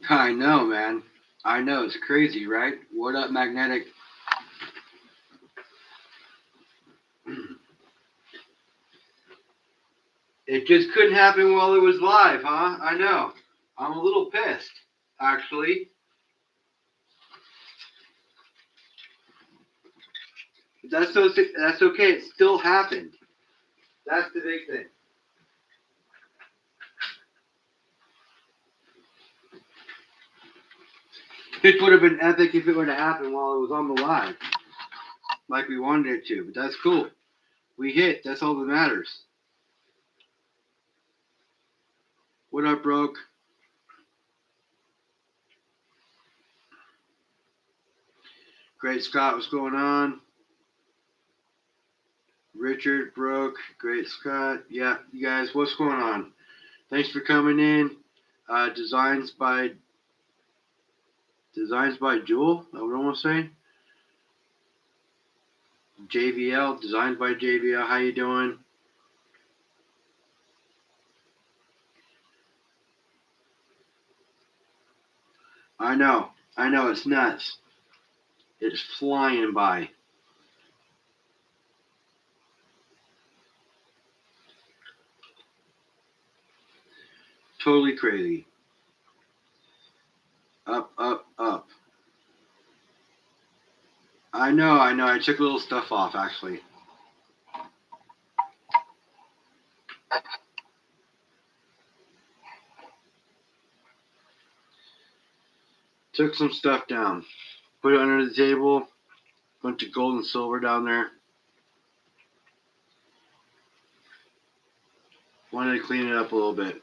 I know, man. I know. It's crazy, right? What up, Magnetic? It just couldn't happen while it was live, huh? I know. I'm a little pissed, actually. That's okay. It still happened. That's the big thing. This would have been epic if it would have happened while it was on the live, like we wanted it to. But that's cool. We hit. That's all that matters. What up, Broke? Great Scott, what's going on? Richard, Broke, Great Scott. Yeah, you guys, what's going on? Thanks for coming in. Designs by Jewel. I would almost say JVL. Designs by JVL. How you doing? I know. I know. It's nuts. It's flying by. Totally crazy. Up, up, up. I know. I know. I took a little stuff off actually. Took some stuff down. Put it under the table. Bunch of gold and silver down there. Wanted to clean it up a little bit.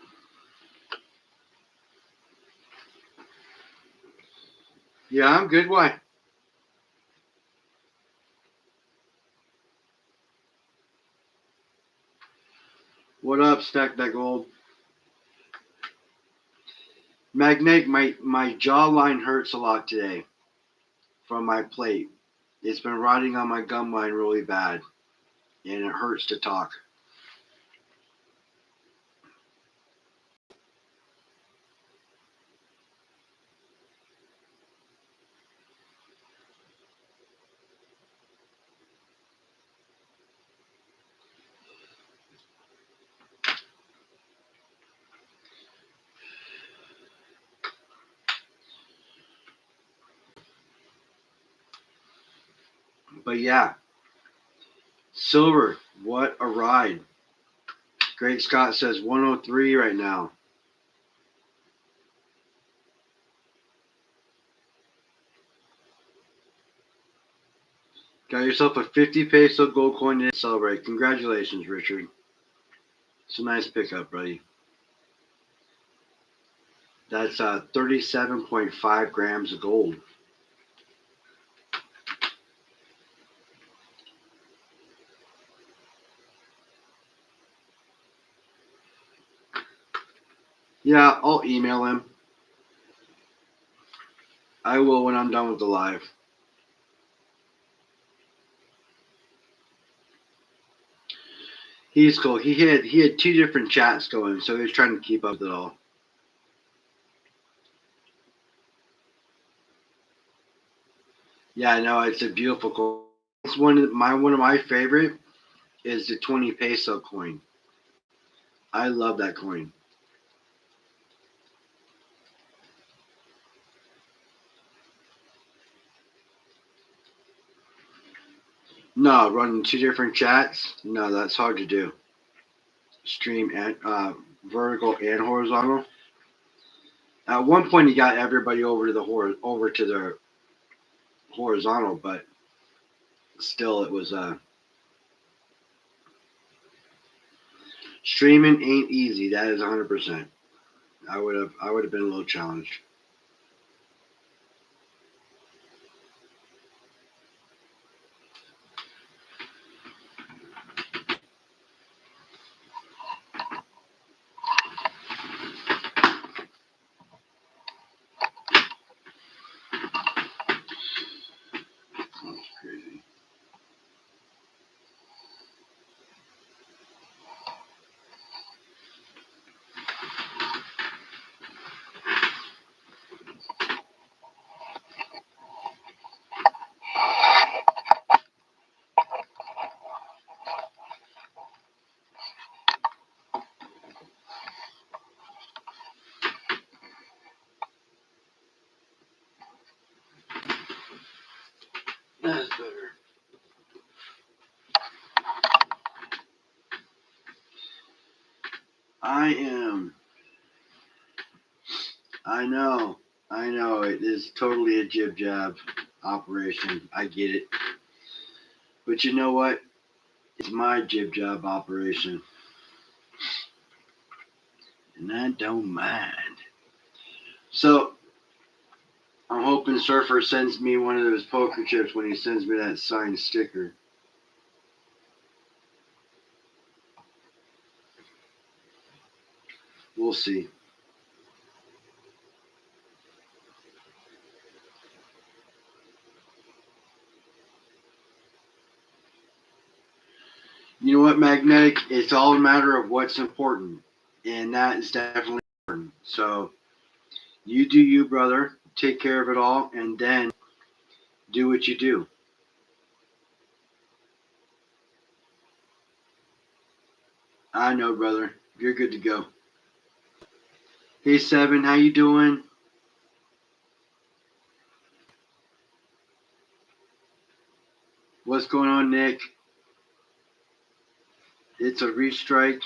Yeah, I'm good. Why? What up, Stack That Gold? Magnetic, my jawline hurts a lot today from my plate. It's been rotting on my gum line really bad, and it hurts to talk. But yeah, silver, what a ride. Great Scott says 103 right now. Got yourself a 50 peso gold coin to celebrate. Congratulations, Richard. It's a nice pickup, buddy. That's 37.5 grams of gold. Yeah, I'll email him. I will when I'm done with the live. He's cool. He had two different chats going, so he was trying to keep up with it all. Yeah, no, it's a beautiful coin. It's one of my favorite is the 20 peso coin. I love that coin. No, running two different chats. No, that's hard to do. Stream and vertical and horizontal. At one point, he got everybody over to the horizontal, but still, it was streaming ain't easy. That is 100%. I would have been a little challenged. Crazy. I know. I know. It is totally a jib jab operation. I get it. But you know what? It's my jib jab operation. And I don't mind. So I'm hoping Surfer sends me one of those poker chips when he sends me that signed sticker. We'll see. You know what, Magnetic? It's all a matter of what's important. And that is definitely important. So you do you, brother. Take care of it all. And then do what you do. I know, brother. You're good to go. Hey, Seven. How you doing? What's going on, Nick? It's a restrike.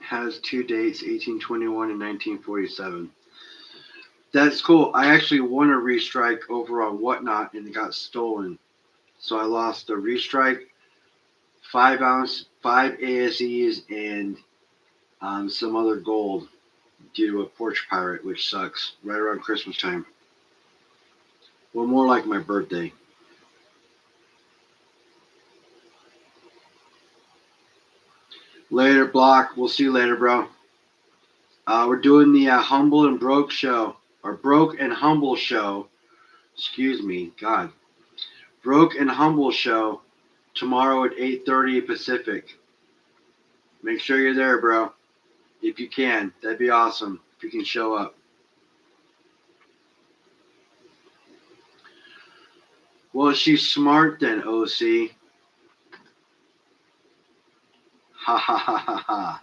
Has two dates, 1821 and 1947. That's cool. I actually won a restrike over on Whatnot and it got stolen. So I lost the restrike, 5 ounce, 5 ASEs, and some other gold due to a porch pirate, which sucks. Right around Christmas time. Well, more like my birthday. Later, Block. We'll see you later, bro. We're doing the Humble and Broke show, or Broke and Humble show. Excuse me, God. Broke and Humble show tomorrow at 8:30 Pacific. Make sure you're there, bro. If you can, that'd be awesome. If you can show up. Well, she's smart then, OC. Ha ha ha ha ha.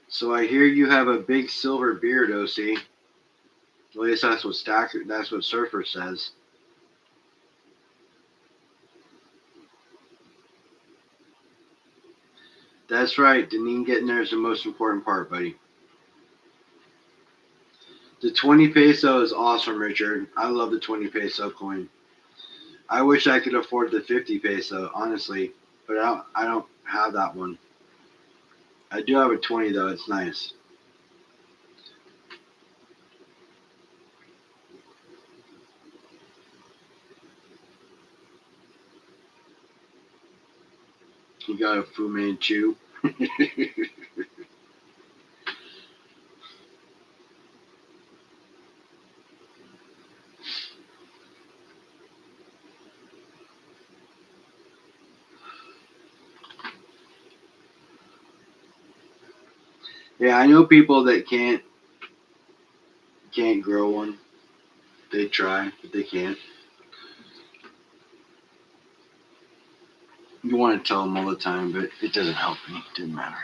So I hear you have a big silver beard, OC. At least that's what Surfer says. That's right. Deneen getting there is the most important part, buddy. The 20 peso is awesome, Richard. I love the 20 peso coin. I wish I could afford the 50 peso, honestly, but I don't have that one. I do have a 20 though. It's nice. You got a Fu Manchu. Yeah, I know people that can't grow one. They try, but they can't. You want to tell them all the time, but it doesn't help me. It didn't matter.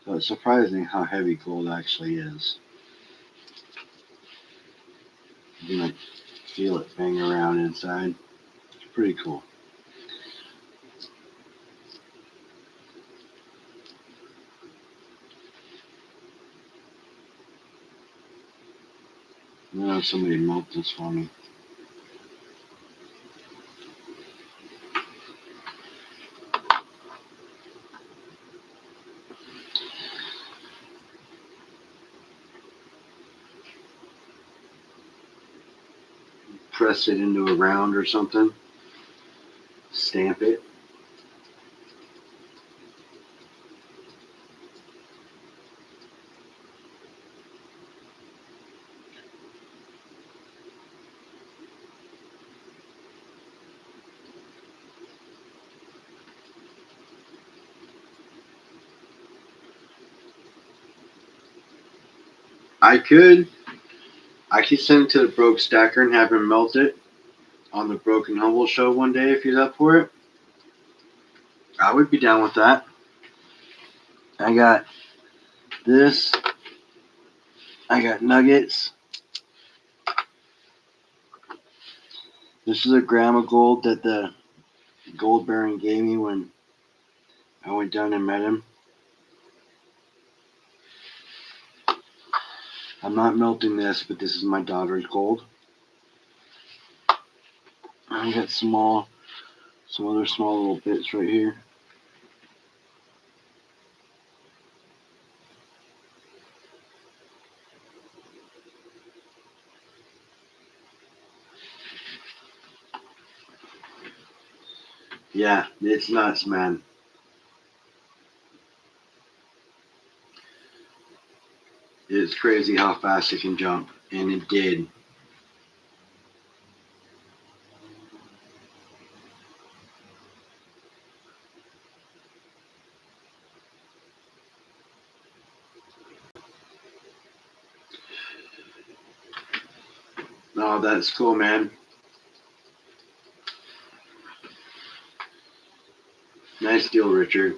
So it's surprising how heavy gold actually is. You can like feel it bang around inside. It's pretty cool. I'm gonna have somebody melt this for me. Press it into a round or something. Stamp it. I could send it to the broke stacker and have him melt it. on the Broken Humble show one day if you're up for it. I would be down with that. I got this. I got nuggets. This is a gram of gold that the gold baron gave me when I went down and met him. I'm not melting this, but this is my daughter's gold. I got some other small little bits right here. Yeah, it's nuts, man. It's crazy how fast it can jump, and it did. Oh, that's cool, man. Nice deal, Richard.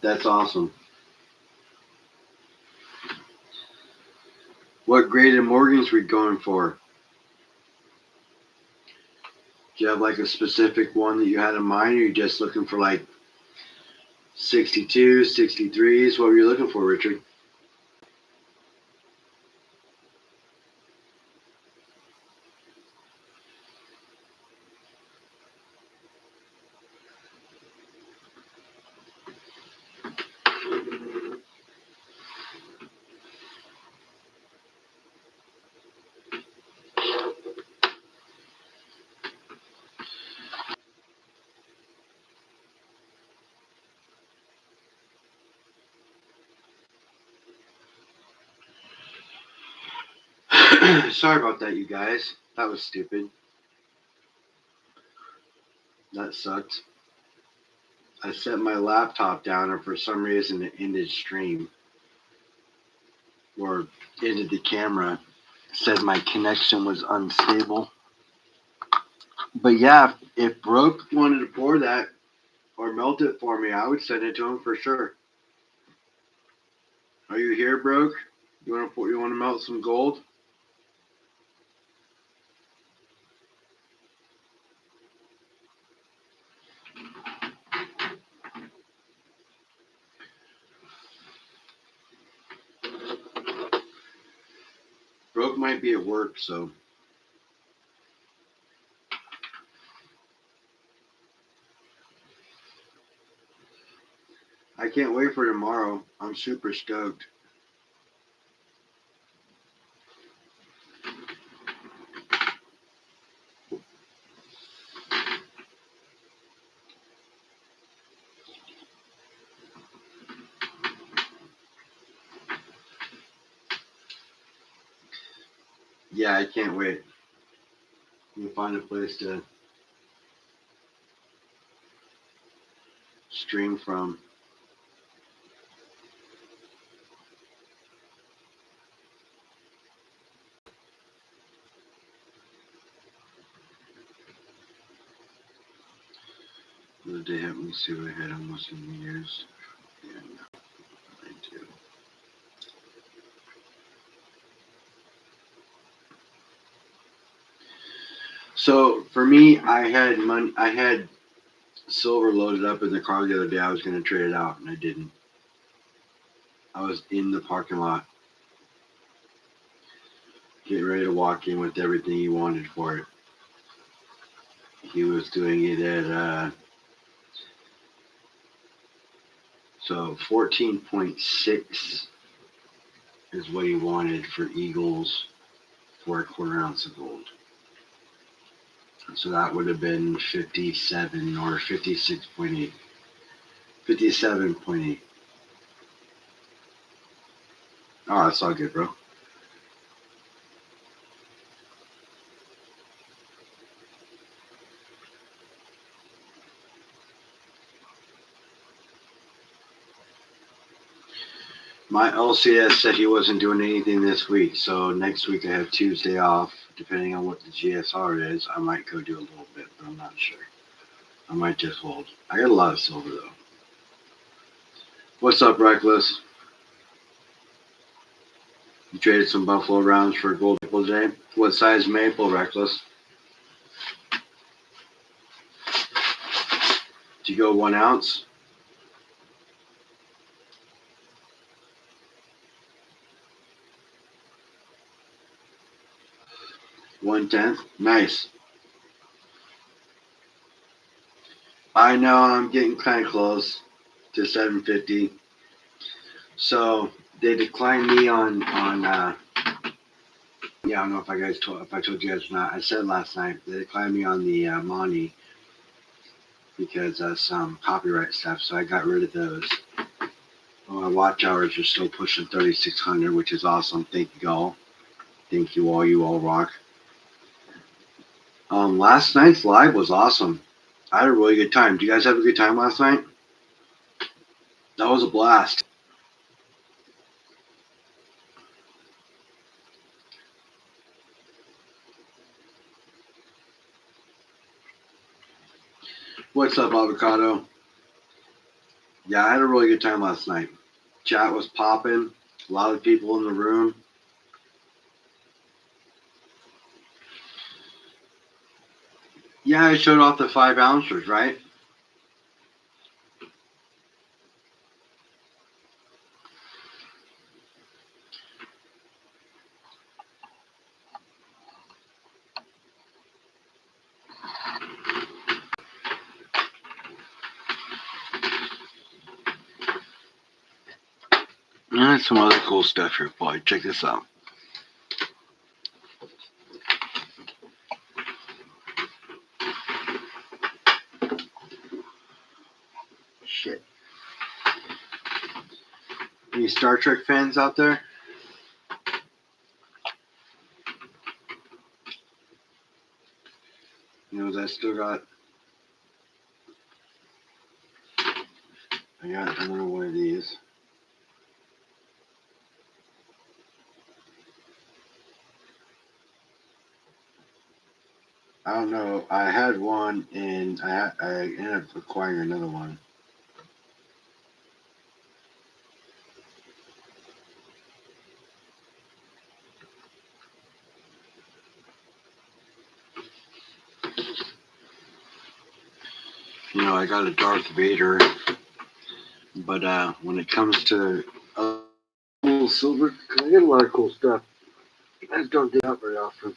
That's awesome. What grade in Morgan's we going for? Do you have like a specific one that you had in mind, or are you just looking for like 62, 63s? What were you looking for, Richard? Sorry about that, you guys. That was stupid. That sucked. I set my laptop down, and for some reason it ended stream or ended the camera. It said my connection was unstable. But yeah, if Broke wanted to pour that or melt it for me, I would send it to him for sure. Are you here, Broke? You want to melt some gold? Broke might be at work, so I can't wait for tomorrow. I'm super stoked. Yeah, I can't wait. We'll find a place to stream from. The day helped me see what I had almost in years. Yeah, no, I do. So for me, I had money. I had silver loaded up in the car the other day. I was going to trade it out, and I didn't. I was in the parking lot, getting ready to walk in with everything he wanted for it. He was doing it at so 14.6 is what he wanted for Eagles for a quarter ounce of gold. So that would have been 57 or 56.8. 57.8. Oh, that's all good, bro. My LCS said he wasn't doing anything this week, so next week I have Tuesday off, depending on what the GSR is, I might go do a little bit, but I'm not sure. I might just hold. I got a lot of silver though. What's up, Reckless? You traded some Buffalo rounds for gold maple, Jay? What size maple, Reckless? Did you go 1 ounce? One-tenth? Nice. I know I'm getting kind of close to 750. So they declined me on yeah, I don't know if I told you guys or not. I said last night they declined me on the Monty because of some copyright stuff. So I got rid of those. My watch hours are still pushing 3,600, which is awesome. Thank you all. Thank you all. You all rock. Last night's live was awesome. I had a really good time. Do you guys have a good time last night? That was a blast. What's up, Avocado? Yeah, I had a really good time last night. Chat was popping. A lot of people in the room. Yeah, I showed off the 5 ounces, right? And some other cool stuff here, boy. Check this out. Shit. Any Star Trek fans out there? You know, I got another one of these. I don't know. I had one, and I ended up acquiring another one. You know, I got a Darth Vader, but when it comes to silver, I get a lot of cool stuff. I just don't do that very often.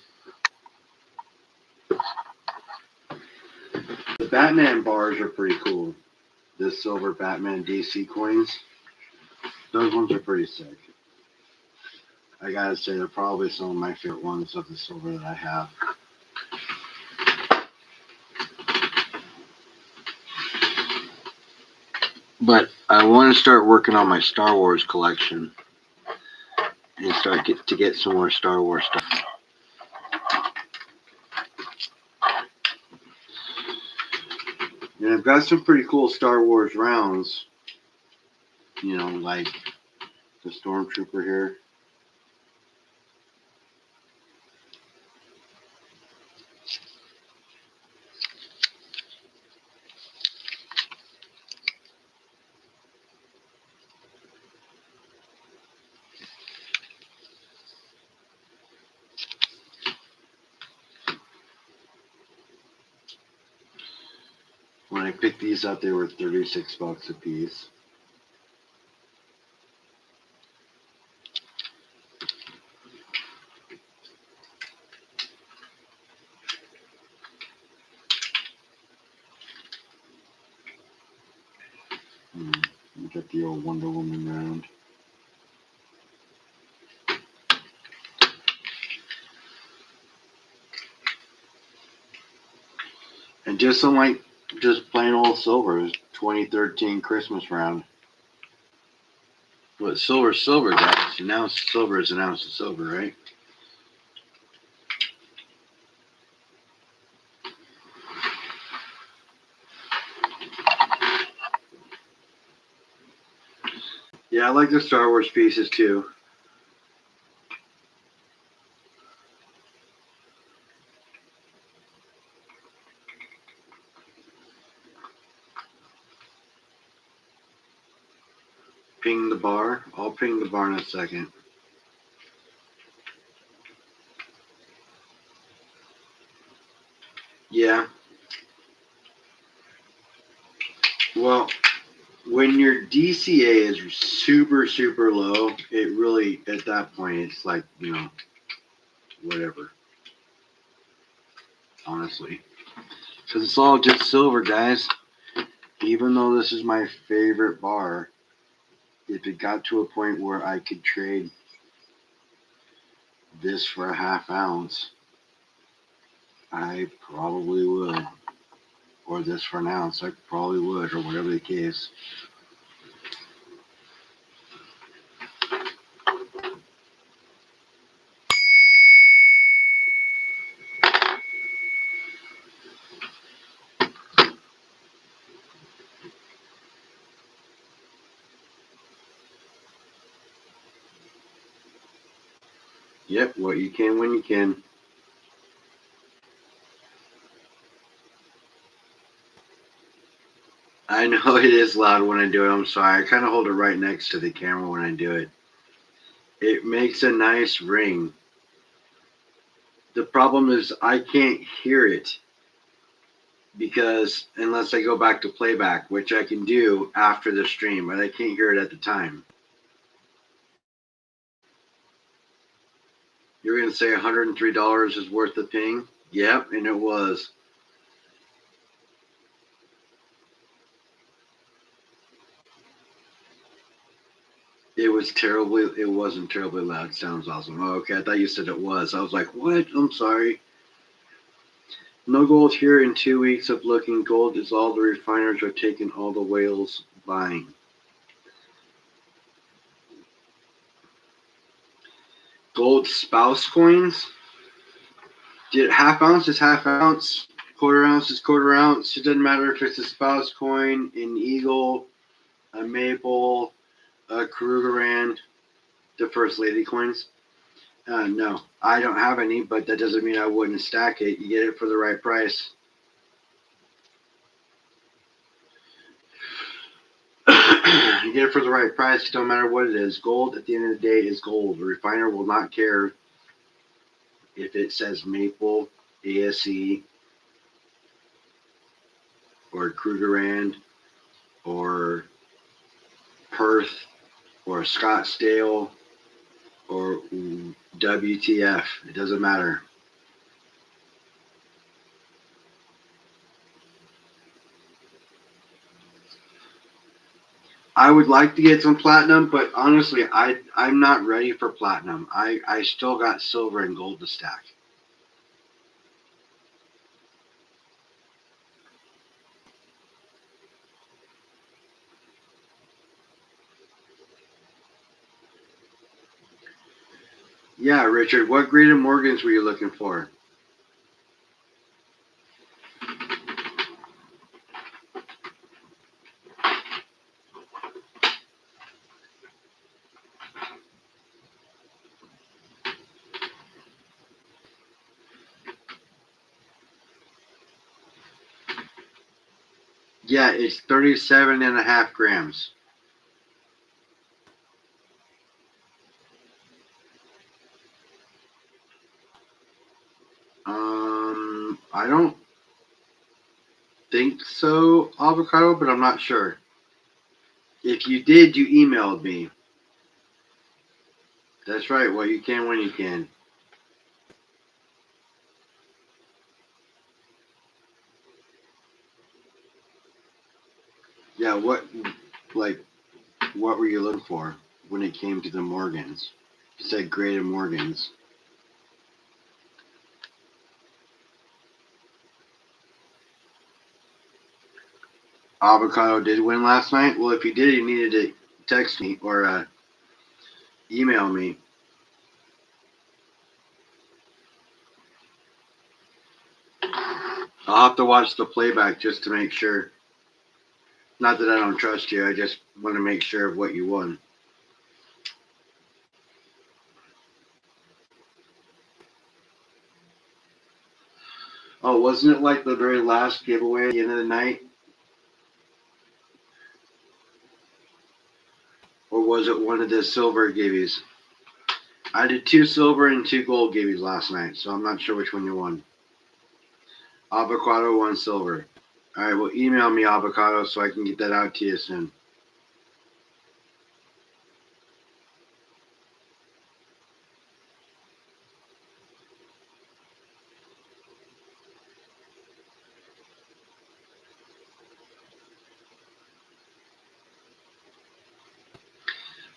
The Batman bars are pretty cool. The silver Batman DC coins. Those ones are pretty sick. I gotta say, they're probably some of my favorite ones of the silver that I have. But I want to start working on my Star Wars collection and get some more Star Wars stuff. And I've got some pretty cool Star Wars rounds. You know, like the Stormtrooper here. When I picked these up, they were $36 a piece. We got the old Wonder Woman round. And just some like just plain old silver, 2013 Christmas round. What silver, guys? An ounce of silver is an ounce of silver, right? Yeah, I like the Star Wars pieces too. ping the bar. I'll ping the bar in a second. Yeah. Well, when your DCA is super, super low, it really, at that point, it's like, whatever. Honestly. Because it's all just silver, guys. Even though this is my favorite bar, if it got to a point where I could trade this for a half ounce, I probably would. Or this for an ounce, I probably would, or whatever the case. Yep, what you can when you can. I know it is loud when I do it. I'm sorry. I kind of hold it right next to the camera when I do it. It makes a nice ring. The problem is I can't hear it because unless I go back to playback, which I can do after the stream, but I can't hear it at the time. You're going to say $103 is worth the ping? Yep, and it was. It wasn't terribly loud. Sounds awesome. Oh, okay, I thought you said it was. I was like, what? I'm sorry. No gold here in 2 weeks of looking. Gold is all the refiners are taking all the whales buying. Gold spouse coins? Half ounce is half ounce. Quarter ounce is quarter ounce. It doesn't matter if it's a spouse coin, an eagle, a maple, a Krugerrand, the First Lady coins. No, I don't have any, but that doesn't mean I wouldn't stack it. You get it for the right price. You get it for the right price. It don't matter what it is. Gold, at the end of the day, is gold. The refiner will not care if it says maple, ASE, or Krugerrand, or Perth, or Scottsdale, or WTF. It doesn't matter. I would like to get some platinum, but honestly, I'm not ready for platinum. I still got silver and gold to stack. Yeah, Richard, what grade of Morgans were you looking for? Yeah, it's 37.5 grams. I don't think so, avocado, but I'm not sure. If you did, you emailed me. That's right. Well, you can when you can. Yeah, what were you looking for when it came to the Morgans? You said grade of Morgans. Avocado did win last night. Well, if he did, he needed to text me or email me. I'll have to watch the playback just to make sure. Not that I don't trust you. I just want to make sure of what you won. Oh, wasn't it like the very last giveaway at the end of the night? was it one of the silver gibbies? I did 2 silver and 2 gold gibbies last night, so I'm not sure which one you won. Avocado 1 silver. Alright, well, email me, Avocado, so I can get that out to you soon.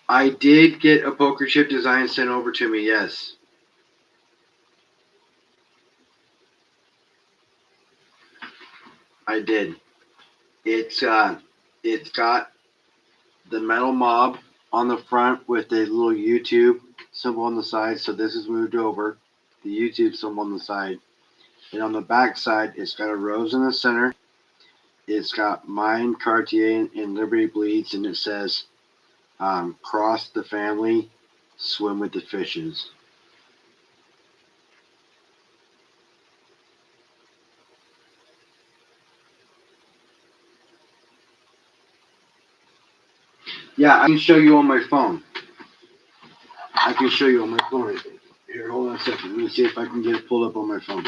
I did get a poker chip design sent over to me, yes. I did. It's got the metal mob on the front with a little YouTube symbol on the side. So this is moved over, the YouTube symbol on the side. And on the back side, it's got a rose in the center. It's got mine, Cartier, and Liberty Bleeds, and it says, cross the family, swim with the fishes. Yeah, I can show you on my phone. I can show you on my phone. Here, hold on a second. Let me see if I can get it pulled up on my phone.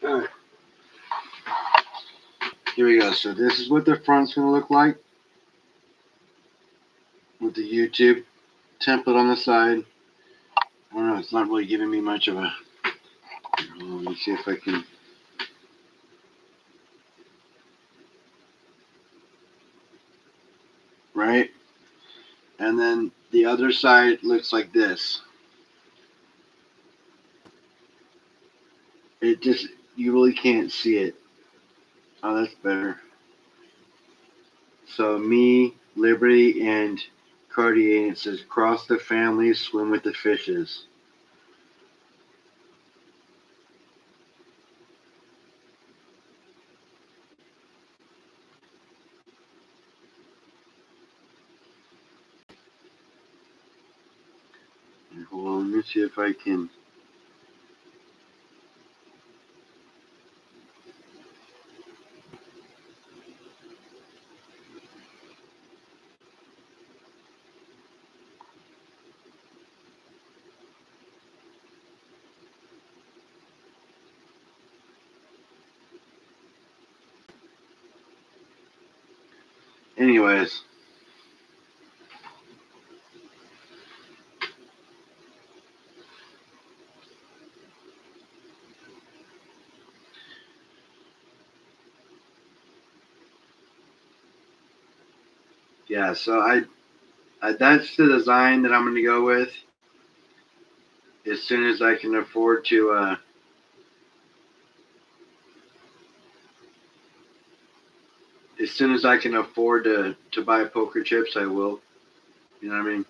All right. Here we go. So this is what the front's going to look like with the YouTube template on the side. I don't know. It's not really giving me much of a... Let me see if I can... Right? And then the other side looks like this. It just... You really can't see it. Oh, that's better. So me, Liberty, and Cartier, and it says, cross the family, swim with the fishes. Hold on, let me see if I can... Anyways. Yeah, so I that's the design that I'm going to go with as soon as I can afford to as soon as I can afford to buy poker chips, I will. You know what I mean?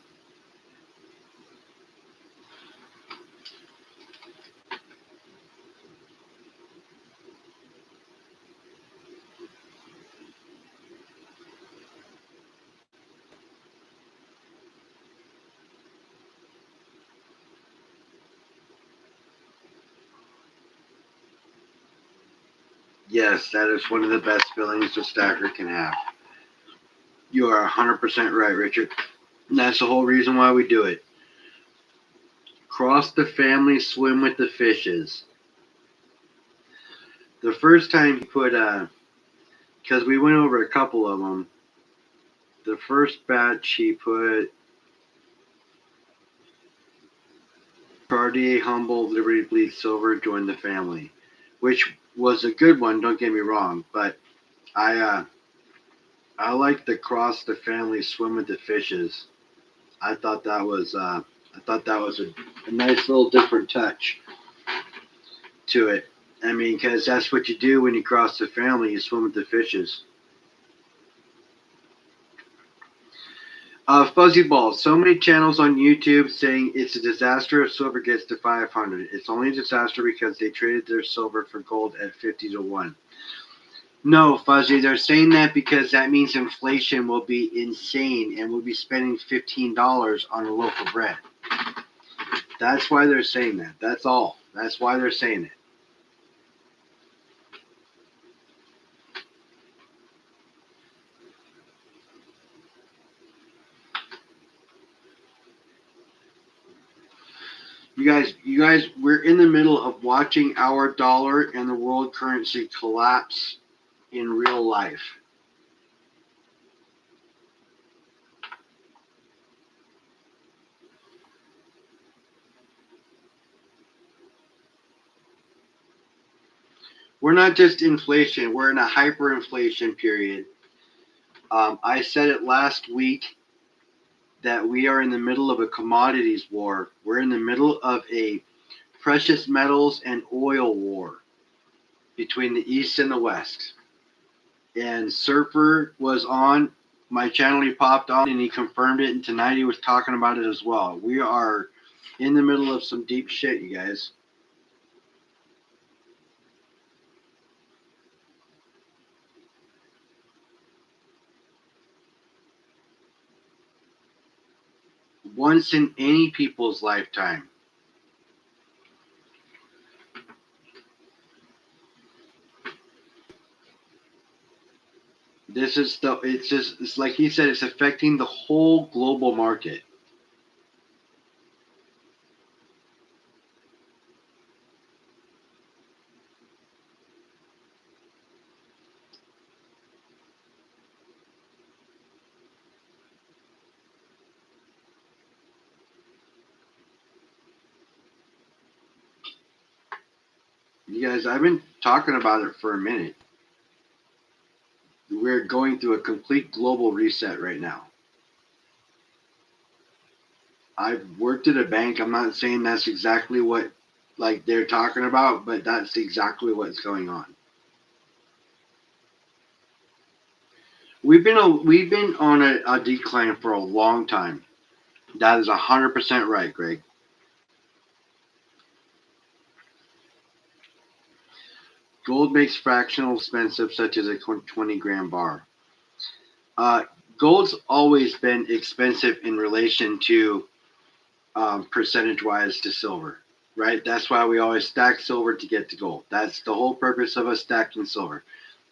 Yes, that is one of the best feelings a stacker can have. You are 100% right, Richard. And that's the whole reason why we do it. Cross the family, swim with the fishes. The first time he put, because we went over a couple of them, the first batch he put Cartier, Humble, Liberty Bleed Silver, join the family, which was a good one, don't get me wrong, but I I like the cross the family swim with the fishes. I thought that was a nice little different touch to it. I mean, because that's what you do when you cross the family. You swim with the fishes. Fuzzy balls. So many channels on YouTube saying it's a disaster if silver gets to 500. It's only a disaster because they traded their silver for gold at 50 to 1. No, Fuzzy, they're saying that because that means inflation will be insane and we'll be spending $15 on a loaf of bread. That's why they're saying that. That's all. That's why they're saying it. You guys, we're in the middle of watching our dollar and the world currency collapse in real life. We're not just inflation, we're in a hyperinflation period. I said it last week that we are in the middle of a commodities war. We're in the middle of a precious metals and oil war between the East and the West. And Surfer was on my channel. He popped on and he confirmed it. And tonight he was talking about it as well. We are in the middle of some deep shit, you guys. Once in any people's lifetime. It's like he said, it's affecting the whole global market. You guys, I've been talking about it for a minute. We're going through a complete global reset right now. I've worked at a bank. I'm not saying that's exactly what like they're talking about, but that's exactly what's going on. We've been on a decline for a long time. That is 100% right, Greg. Gold makes fractional expensive, such as a 20-gram bar. Uh, Gold's always been expensive in relation to percentage-wise to silver, right? That's why we always stack silver to get to gold. That's the whole purpose of us stacking silver.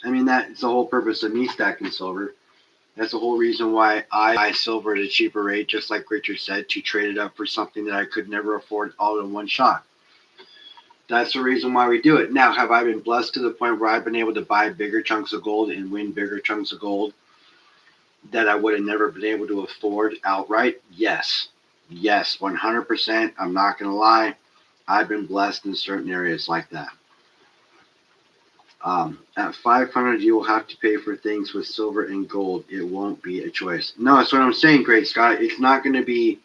I mean, that's the whole purpose of me stacking silver. That's the whole reason why I buy silver at a cheaper rate, just like Richard said, to trade it up for something that I could never afford all in one shot. That's the reason why we do it. Now, have I been blessed to the point where I've been able to buy bigger chunks of gold and win bigger chunks of gold that I would have never been able to afford outright? Yes. Yes, 100%. I'm not going to lie. I've been blessed in certain areas like that. At 500, you will have to pay for things with silver and gold. It won't be a choice. No, that's what I'm saying, Great Scott. It's not going to be.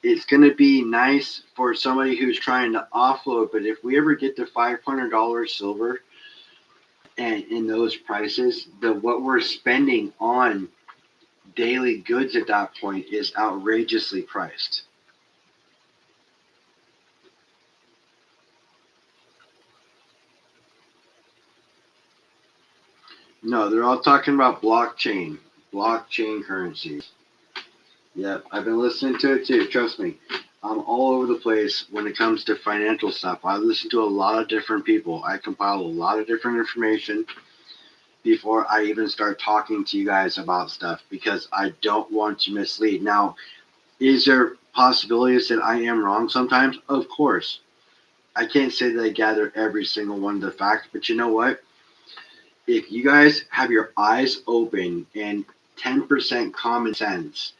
It's going to be nice for somebody who's trying to offload, but if we ever get to $500 silver and in those prices, the what we're spending on daily goods at that point is outrageously priced. No, they're all talking about blockchain currencies. Yep, I've been listening to it too. Trust me, I'm all over the place when it comes to financial stuff. I listen to a lot of different people. I compile a lot of different information before I even start talking to you guys about stuff because I don't want to mislead. Now, is there possibilities that I am wrong sometimes? Of course. I can't say that I gather every single one of the facts, but you know what? If you guys have your eyes open and 10% common sense,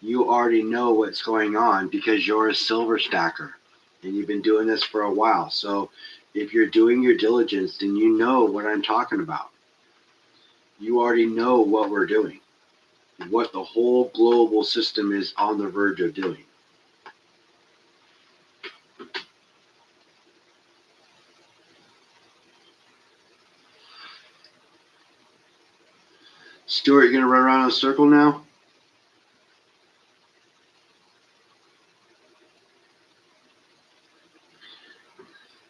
you already know what's going on because you're a silver stacker and you've been doing this for a while. So if you're doing your diligence, then you know what I'm talking about. You already know what we're doing, what the whole global system is on the verge of doing. Stuart, you gonna run around in a circle now?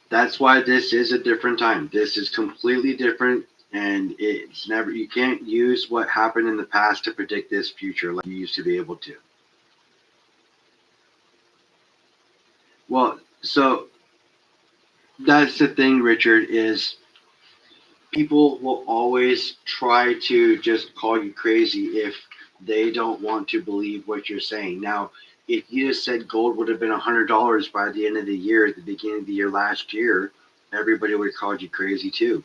That's why this is a different time. This is completely different, and it's never. You can't use what happened in the past to predict this future like you used to be able to. Well, so that's the thing, Richard, is people will always try to just call you crazy if they don't want to believe what you're saying. Now, if you just said gold would have been $100 by the end of the year, at the beginning of the year last year, everybody would have called you crazy too.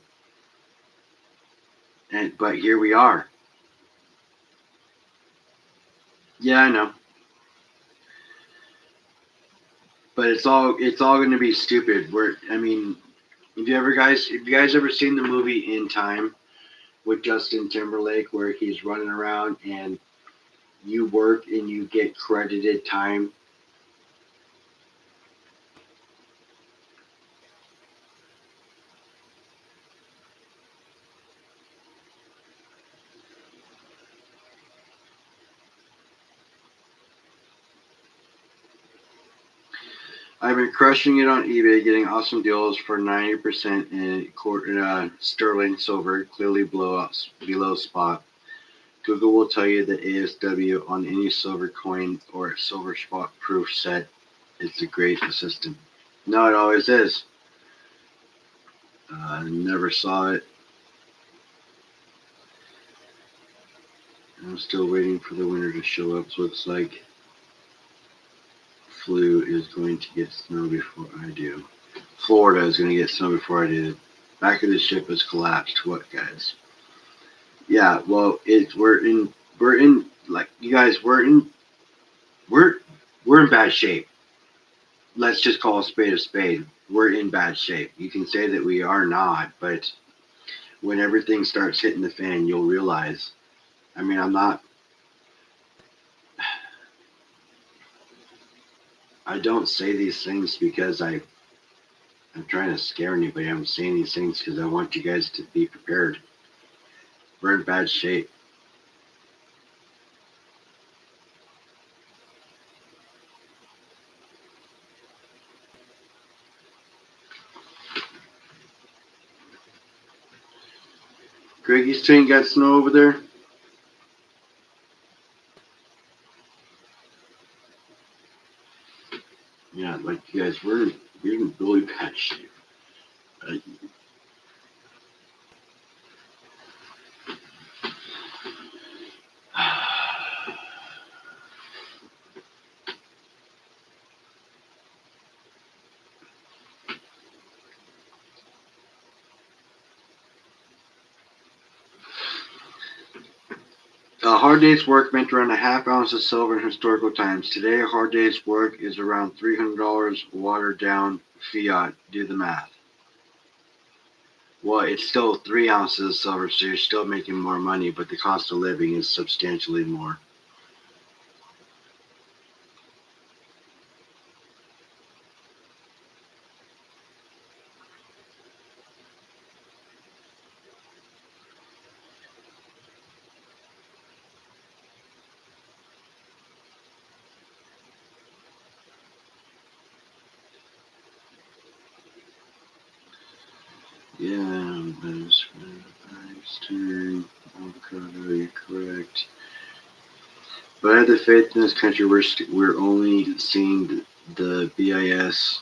But here we are. Yeah, I know. But it's all going to be stupid. I mean, if you guys ever seen the movie In Time with Justin Timberlake, where he's running around and you work and you get credited time. I've been crushing it on eBay, getting awesome deals for 90% in sterling silver, clearly below spot. Google will tell you the ASW on any silver coin or silver spot proof set is a great assistant. No, it always is. Never saw it. I'm still waiting for the winter to show up. Looks like Flu is going to get snow before I do. Florida is going to get snow before I do. Back of the ship has collapsed. What, guys? Yeah, well, we're in like you guys we're we're in bad shape. Let's just call a spade a spade. We're in bad shape. You can say that we are not, but when everything starts hitting the fan, you'll realize. I mean, I don't say these things because I'm trying to scare anybody. I'm saying these things because I want you guys to be prepared. We're in bad shape. Greg, you saying got snow over there? Yeah, like you guys, we're in really bad shape. Uh, A hard day's work meant around a half ounce of silver in historical times. Today, a hard day's work is around $300 watered down fiat. Do the math. Well, it's still 3 ounces of silver, so you're still making more money, but the cost of living is substantially more. Yeah, that's turn. Avocado, you're correct. But I have the faith in this country. We're only seeing the BIS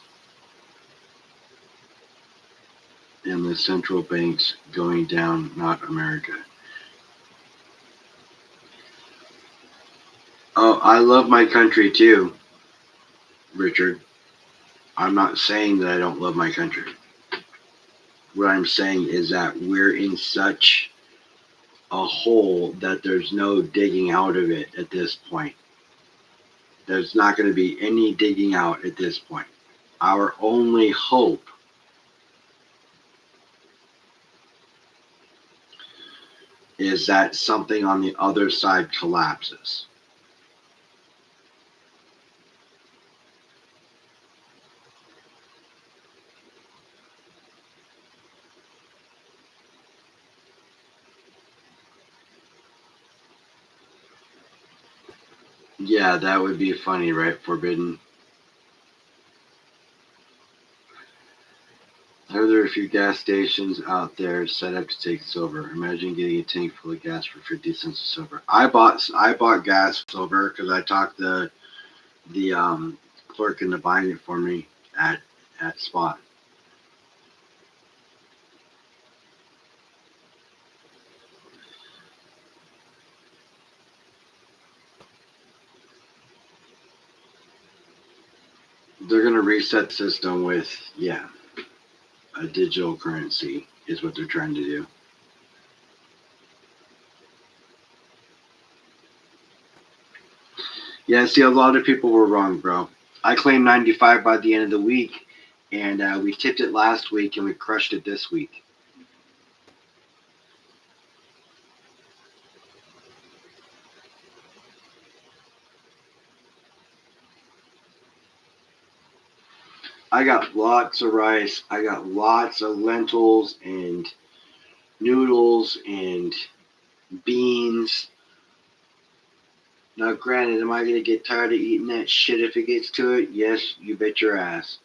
and the central banks going down, not America. Oh, I love my country too, Richard. I'm not saying that I don't love my country. What I'm saying is that we're in such a hole that there's no digging out of it at this point. There's not going to be any digging out at this point. Our only hope is that something on the other side collapses. Yeah, that would be funny, right? Forbidden. Are there a few gas stations out there set up to take silver? Imagine getting a tank full of gas for 50 cents of silver. I bought gas silver because I talked the clerk into buying it for me at spot. They're gonna reset the system with a digital currency is what they're trying to do. Yeah, see, a lot of people were wrong, bro. I claimed 95 by the end of the week, and we tipped it last week, and we crushed it this week. I got lots of rice. I got lots of lentils and noodles and beans. Now, granted, am I going to get tired of eating that shit if it gets to it? Yes, you bet your ass.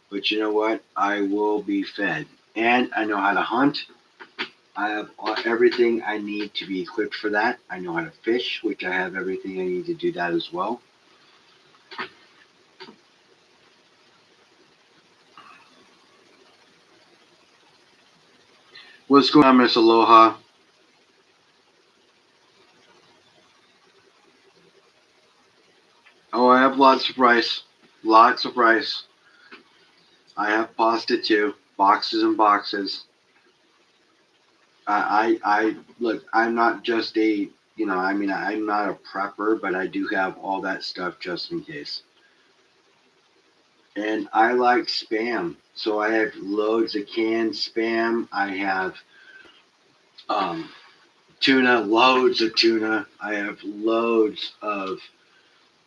But you know what? I will be fed. And I know how to hunt. I have everything I need to be equipped for that. I know how to fish, which I have everything I need to do that as well. What's going on, Miss Aloha? Oh, I have lots of rice. Lots of rice. I have pasta too. Boxes and boxes. I look. I'm not just a, I mean, I'm not a prepper, but I do have all that stuff just in case. And I like spam, so I have loads of canned spam. I have um, tuna, loads of tuna. I have loads of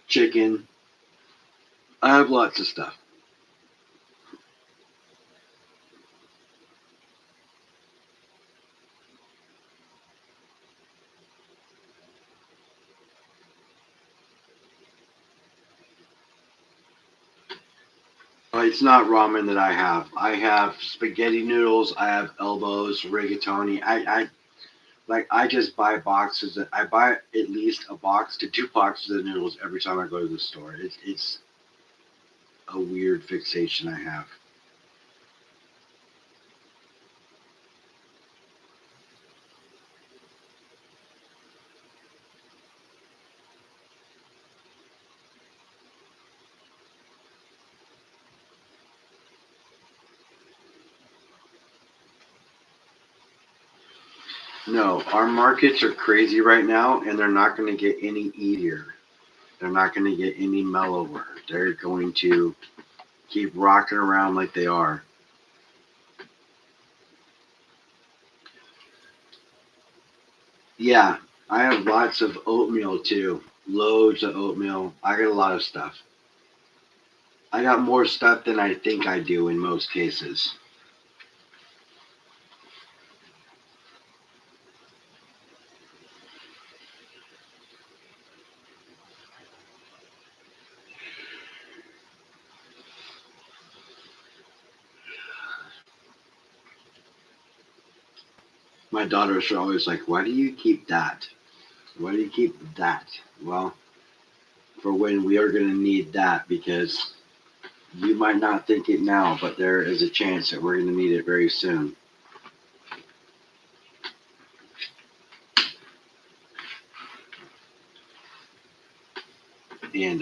chicken. I have lots of stuff. It's not ramen that I have. I have spaghetti noodles. I have elbows, rigatoni. I just buy boxes. I buy at least a box to two boxes of noodles every time I go to the store. It's a weird fixation I have. No, our markets are crazy right now, and they're not going to get any easier. They're not going to get any mellower. They're going to keep rocking around like they are. Yeah, I have lots of oatmeal too. Loads of oatmeal. I got a lot of stuff. I got more stuff than I think I do in most cases. My daughters are always like, "Why do you keep that? Why do you keep that?" Well, for when we are going to need that, because you might not think it now, but there is a chance that we're going to need it very soon. And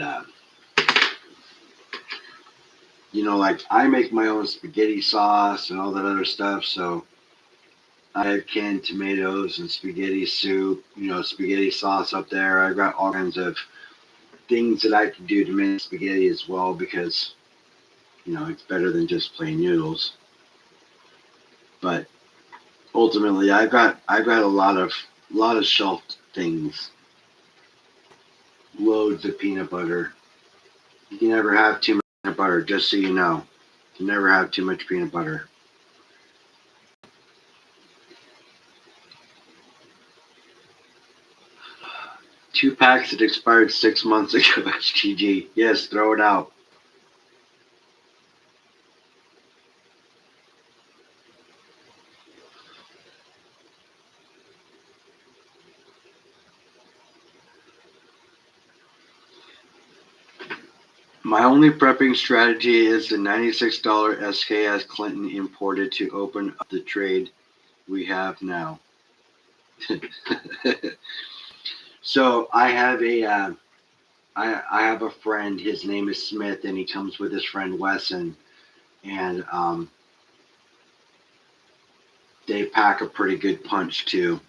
like I make my own spaghetti sauce and all that other stuff. So I have canned tomatoes and spaghetti soup, spaghetti sauce up there. I've got all kinds of things that I can do to make spaghetti as well because, it's better than just plain noodles. But ultimately, I've got a lot of A lot of shelf things. Loads of peanut butter. You can never have too much peanut butter, just so you know. You can never have too much peanut butter. 2 packs that expired 6 months ago. SGG. Yes, throw it out. My only prepping strategy is the $96 SKS Clinton imported to open up the trade we have now. So I have I have a friend. His name is Smith, and he comes with his friend Wesson, and they pack a pretty good punch too.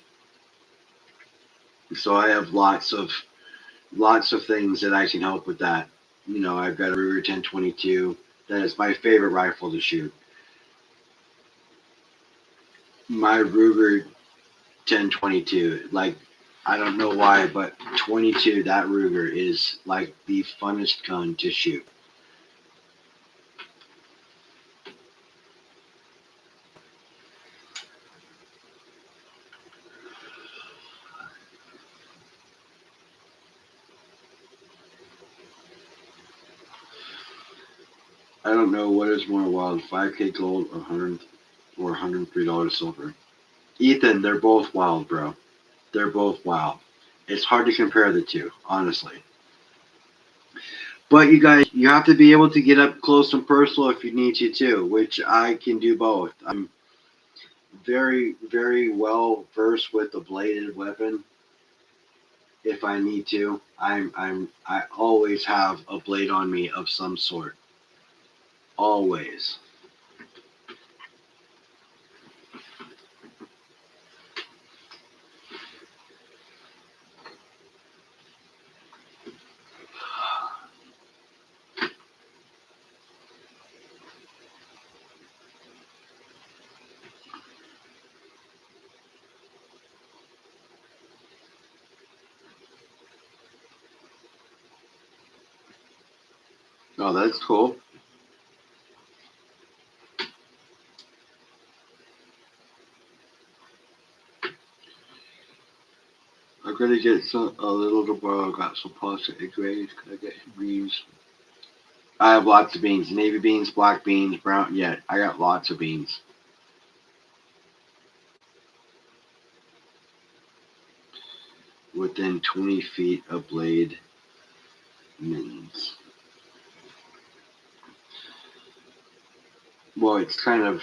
So I have lots of things that I can help with that. You know, I've got a Ruger 1022. That is my favorite rifle to shoot. My Ruger 1022. Like, I don't know why, but 22, that Ruger is like the funnest gun to shoot. I don't know what is more wild, 5K gold or $103 silver. Ethan, they're both wild, bro. They're both wild. It's hard to compare the two, honestly. But you guys, you have to be able to get up close and personal if you need to too, which I can do both. I'm very, very well versed with the bladed weapon. If I need to, I always have a blade on me of some sort. Always. Oh, that's cool. I'm gonna get a little to borrow. Got some pasta egg grades. Can I get beans? I have lots of beans. Navy beans, black beans, brown. Yeah, I got lots of beans. Within 20 feet of blade mittens. Well, it's kind of,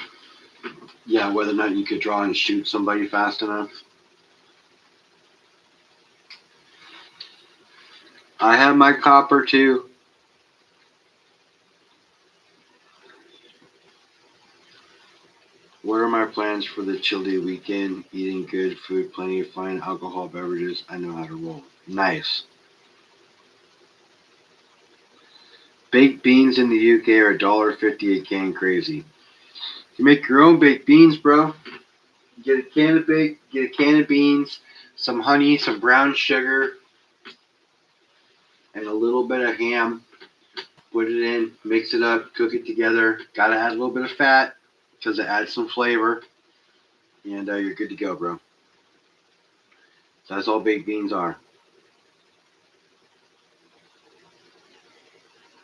yeah, whether or not you could draw and shoot somebody fast enough. I have my copper too. What are my plans for the chilly weekend? Eating good food, plenty of fine alcohol beverages. I know how to roll. Nice. Baked beans in the UK are $1.50 a can. Crazy. You make your own baked beans, bro. Get a can of beans, some honey, some brown sugar, and a little bit of ham. Put it in, mix it up, cook it together. Gotta add a little bit of fat because it adds some flavor, and you're good to go, bro. That's all baked beans are.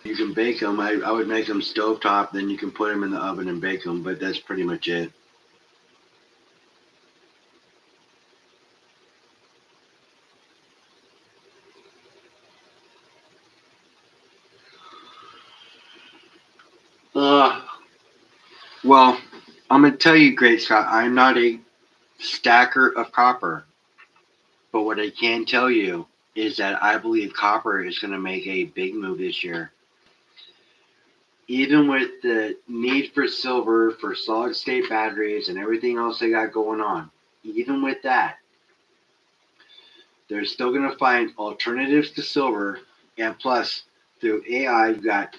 You can bake them. I would make them stovetop, then you can put them in the oven and bake them, but that's pretty much it. Uh, well, I'm going to tell you, Great Scott, I'm not a stacker of copper, but what I can tell you is that I believe copper is going to make a big move this year. Even with the need for silver for solid state batteries and everything else they got going on, even with that, they're still going to find alternatives to silver. And plus, through AI, you've got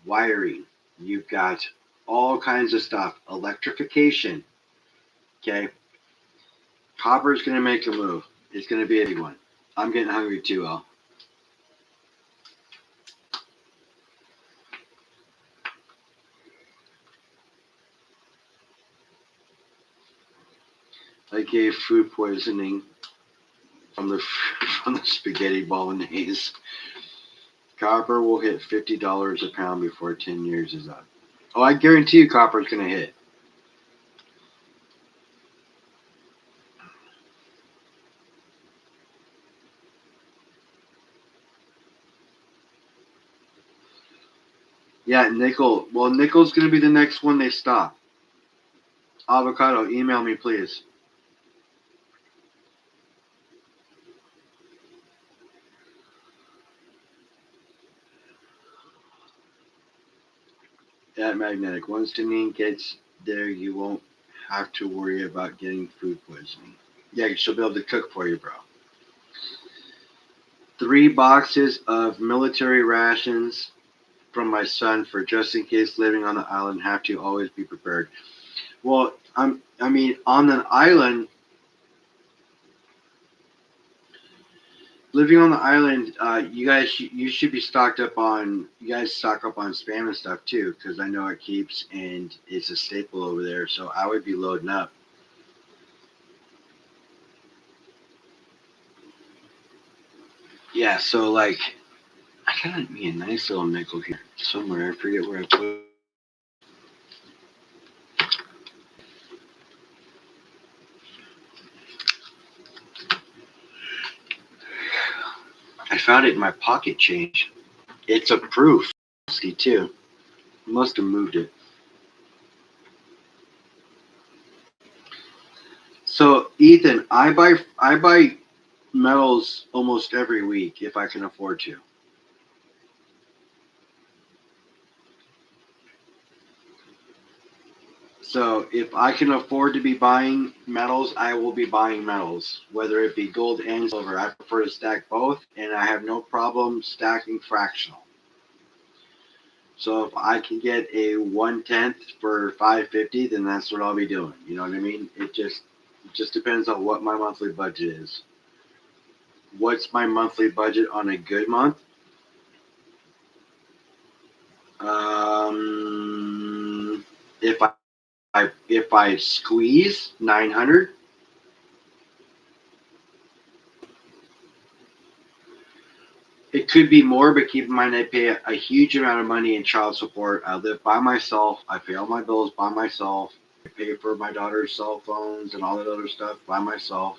wiring, you've got all kinds of stuff, electrification. Okay, copper is going to make a move. It's going to be a big one. I'm getting hungry too, Al. I gave food poisoning from the from the spaghetti bolognese. Copper will hit $50 a pound before 10 years is up. Oh, I guarantee you, copper's going to hit. Yeah, nickel. Well, nickel's going to be the next one they stop. Avocado, email me, please. At Magnetic. Once Deneen gets there, you won't have to worry about getting food poisoning. Yeah, she'll be able to cook for you, bro. 3 boxes of military rations from my son for just in case living on the island. Have to always be prepared. Well, I mean, on an island, living on the island, you should be stocked up on. You guys stock up on spam and stuff too, because I know it keeps and it's a staple over there. So I would be loading up. Yeah, so like I got me a nice little nickel here somewhere. I forget where I put it. I found it in my pocket change. It's a proof. See too. Must have moved it. So Ethan, I buy metals almost every week if I can afford to. So if I can afford to be buying metals, I will be buying metals, whether it be gold and silver. I prefer to stack both, and I have no problem stacking fractional. So if I can get a 1/10 for 550, then that's what I'll be doing. You know what I mean? It just depends on what my monthly budget is. What's my monthly budget on a good month? If I squeeze 900, it could be more, but keep in mind I pay a huge amount of money in child support. I live by myself. I pay all my bills by myself. I pay for my daughter's cell phones and all that other stuff by myself.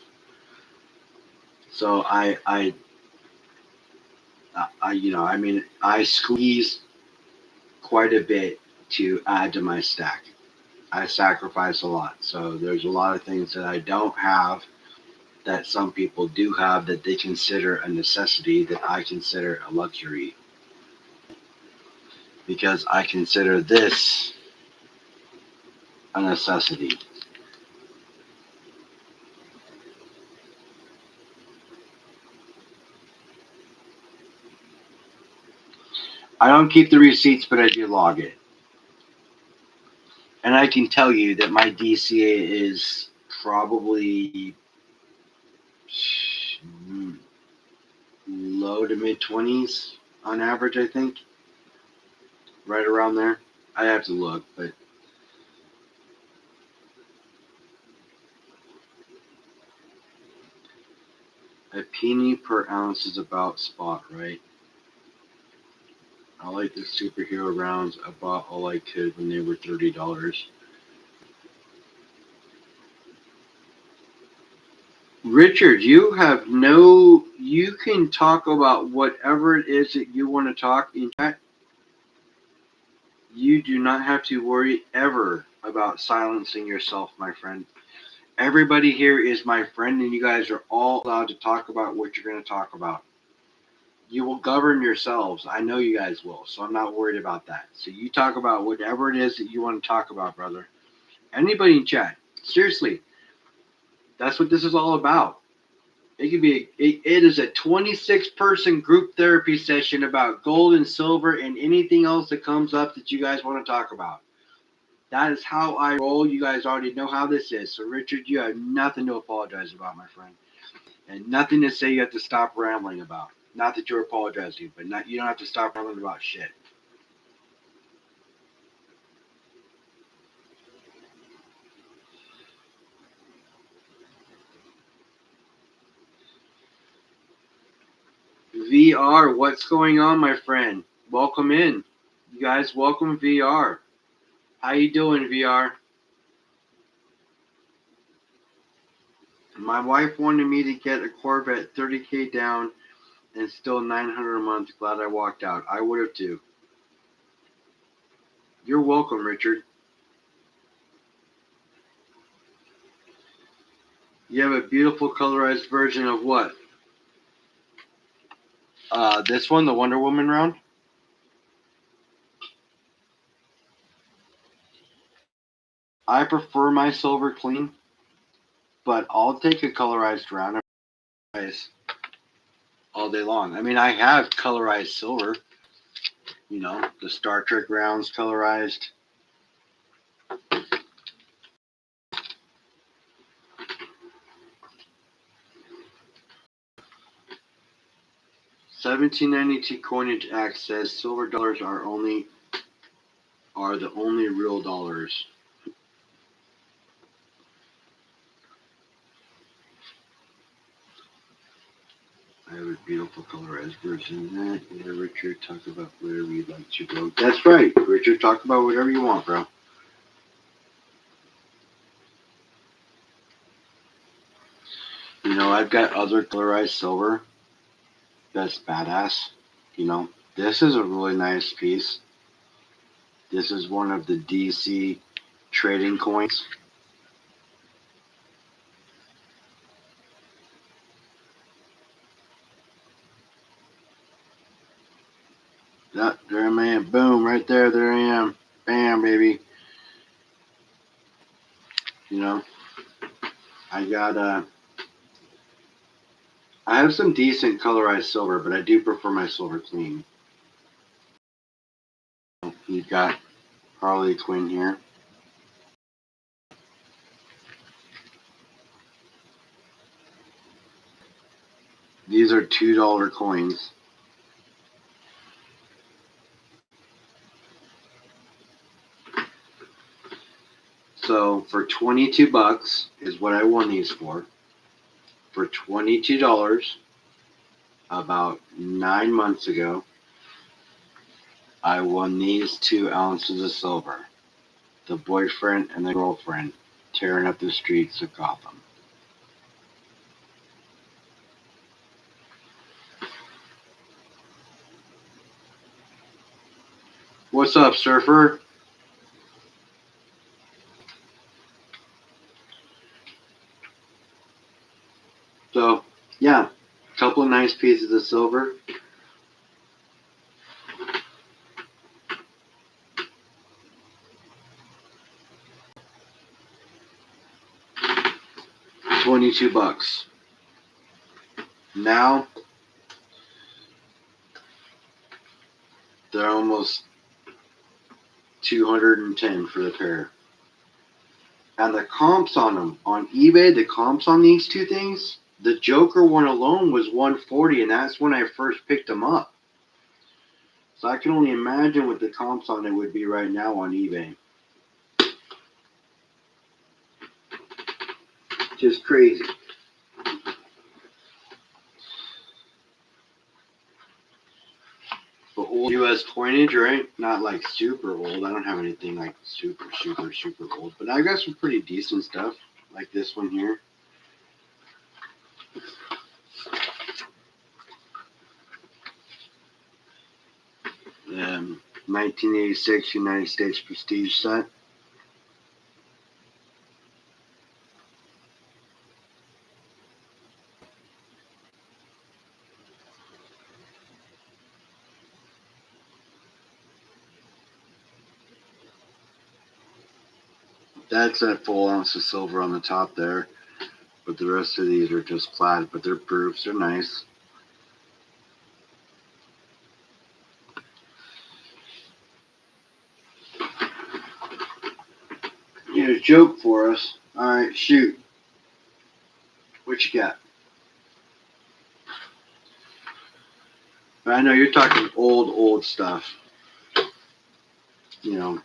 So I mean, I squeeze quite a bit to add to my stack. I sacrifice a lot. So there's a lot of things that I don't have that some people do have that they consider a necessity that I consider a luxury because I consider this a necessity. I don't keep the receipts, but I do log it. And I can tell you that my DCA is probably low to mid 20s on average, I think. Right around there. I have to look, but a penny per ounce is about spot, right? I like the superhero rounds. I bought all I could when they were $30. Richard, you have no. You can talk about whatever it is that you want to talk in chat. You do not have to worry ever about silencing yourself, my friend. Everybody here is my friend, and you guys are all allowed to talk about what you're going to talk about. You will govern yourselves. I know you guys will, so I'm not worried about that. So you talk about whatever it is that you want to talk about, brother. Anybody in chat, seriously, that's what this is all about. It could be it is a 26-person group therapy session about gold and silver and anything else that comes up that you guys want to talk about. That is how I roll. You guys already know how this is. So Richard, you have nothing to apologize about, my friend. And nothing to say you have to stop rambling about. Not that you're apologizing, but you don't have to stop rambling about shit. VR, what's going on, my friend? Welcome in. You guys, welcome VR. How you doing, VR? My wife wanted me to get a Corvette 30K down and still 900 a month. Glad I walked out. I would have too. You're welcome, Richard. You have a beautiful colorized version of what? This one, the Wonder Woman round? I prefer my silver clean, but I'll take a colorized round all day long. I mean, I have colorized silver. You know, the Star Trek rounds colorized. $17.92 Coinage Act says silver dollars are the only real dollars. I have a beautiful colorized version of that. Yeah, Richard, talk about whatever you'd like to go. That's right, Richard. Talk about whatever you want, bro. You know, I've got other colorized silver that's badass. You know, this is a really nice piece. This is one of the DC trading coins. There I am. Boom, right there. There I am. Bam, baby. You know, I have some decent colorized silver, but I do prefer my silver clean. You've got Harley Quinn here. These are $2 coins. So for $22 is what I won these for. For $22, about 9 months ago, I won these 2 ounces of silver. The boyfriend and the girlfriend tearing up the streets of Gotham. What's up, Surfer? So, yeah, a couple of nice pieces of silver. $22. Now, they're almost 210 for the pair. And the comps on them, on eBay, the comps on these two things, the Joker one alone was 140, and that's when I first picked them up. So I can only imagine what the comps on it would be right now on eBay. Just crazy. But old US coinage, right? Not like super old. I don't have anything like super old. But I got some pretty decent stuff, like this one here. 1986 United States Prestige set. That's a full ounce of silver on the top there. But the rest of these are just flat, but they're proofs. They're nice. You had a joke for us. All right, shoot. What you got? But I know you're talking old stuff. You know.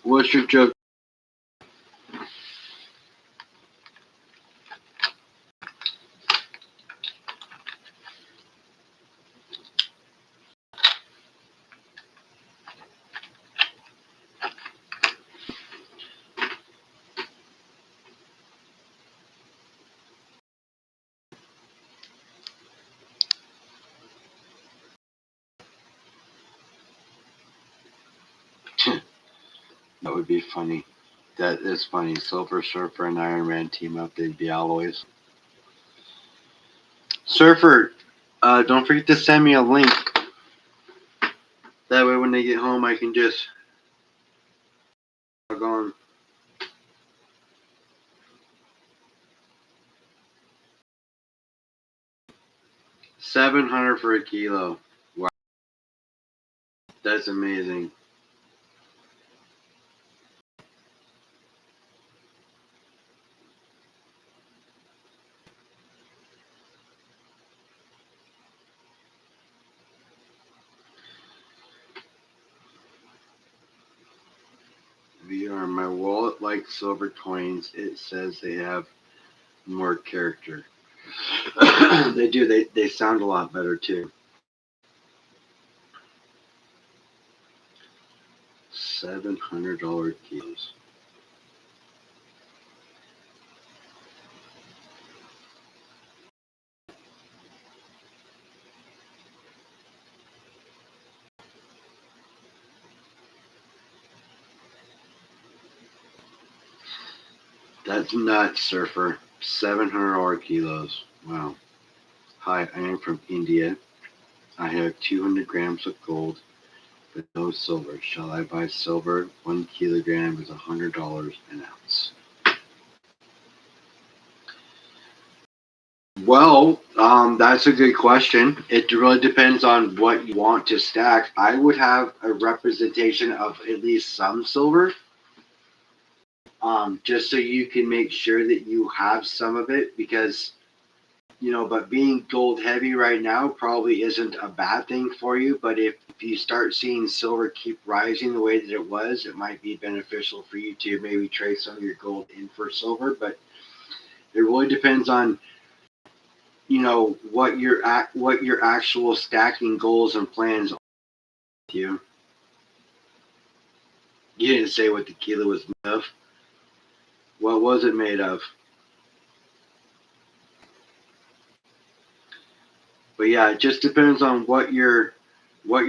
What's your joke? That would be funny. That is funny. Silver Surfer and Iron Man team up. They'd be alloys. Surfer, don't forget to send me a link. That way when they get home, I can just log on. $700 for a kilo. Wow. That's amazing. VR, my wallet likes silver coins. It says they have more character. They do. They sound a lot better too. $700 kilos. That's nuts, Surfer. $700 kilos. Wow. Hi, I am from India. I have 200 grams of gold, but no silver. Shall I buy silver? 1 kilogram is $100 an ounce. Well, that's a good question. It really depends on what you want to stack. I would have a representation of at least some silver, just so you can make sure that you have some of it because, but being gold heavy right now probably isn't a bad thing for you. But if you start seeing silver keep rising the way that it was, it might be beneficial for you to maybe trade some of your gold in for silver. But it really depends on what your actual stacking goals and plans are with you. You didn't say what the kilo was made of. What was it made of? But yeah, it just depends on what your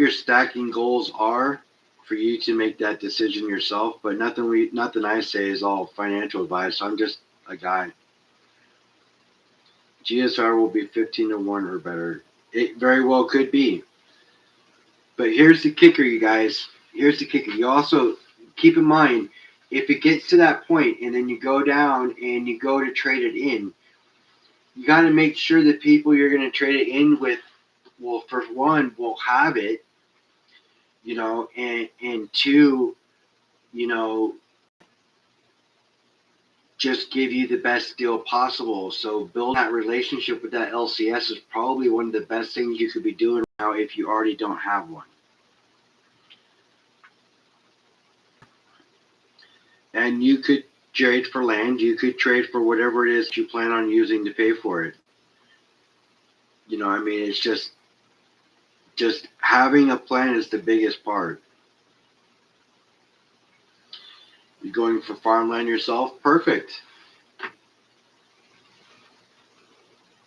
stacking goals are for you to make that decision yourself. But nothing I say is all financial advice. I'm just a guy. GSR will be 15-1 or better. It very well could be. But here's the kicker, you guys. Here's the kicker. You also keep in mind, if it gets to that point and then you go down and you go to trade it in, you got to make sure that people you're going to trade it in with, well, for one, will have it, and two, you know, just give you the best deal possible. So building that relationship with that LCS is probably one of the best things you could be doing now if you already don't have one. And you could trade for land. You could trade for whatever it is you plan on using to pay for it. It's just having a plan is the biggest part. You're going for farmland yourself? Perfect.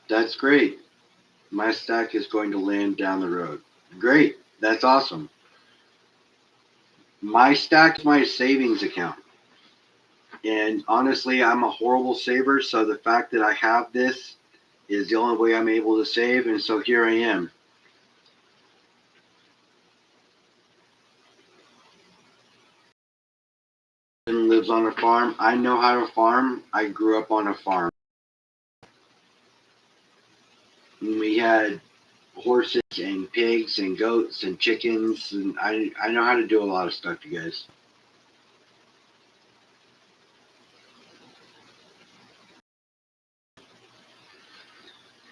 That's great. My stack is going to land down the road. Great. That's awesome. My stack is my savings account. And honestly, I'm a horrible saver, so the fact that I have this is the only way I'm able to save, and so here I am. And lives on a farm. I know how to farm. I grew up on a farm. We had horses and pigs and goats and chickens, and I know how to do a lot of stuff, you guys.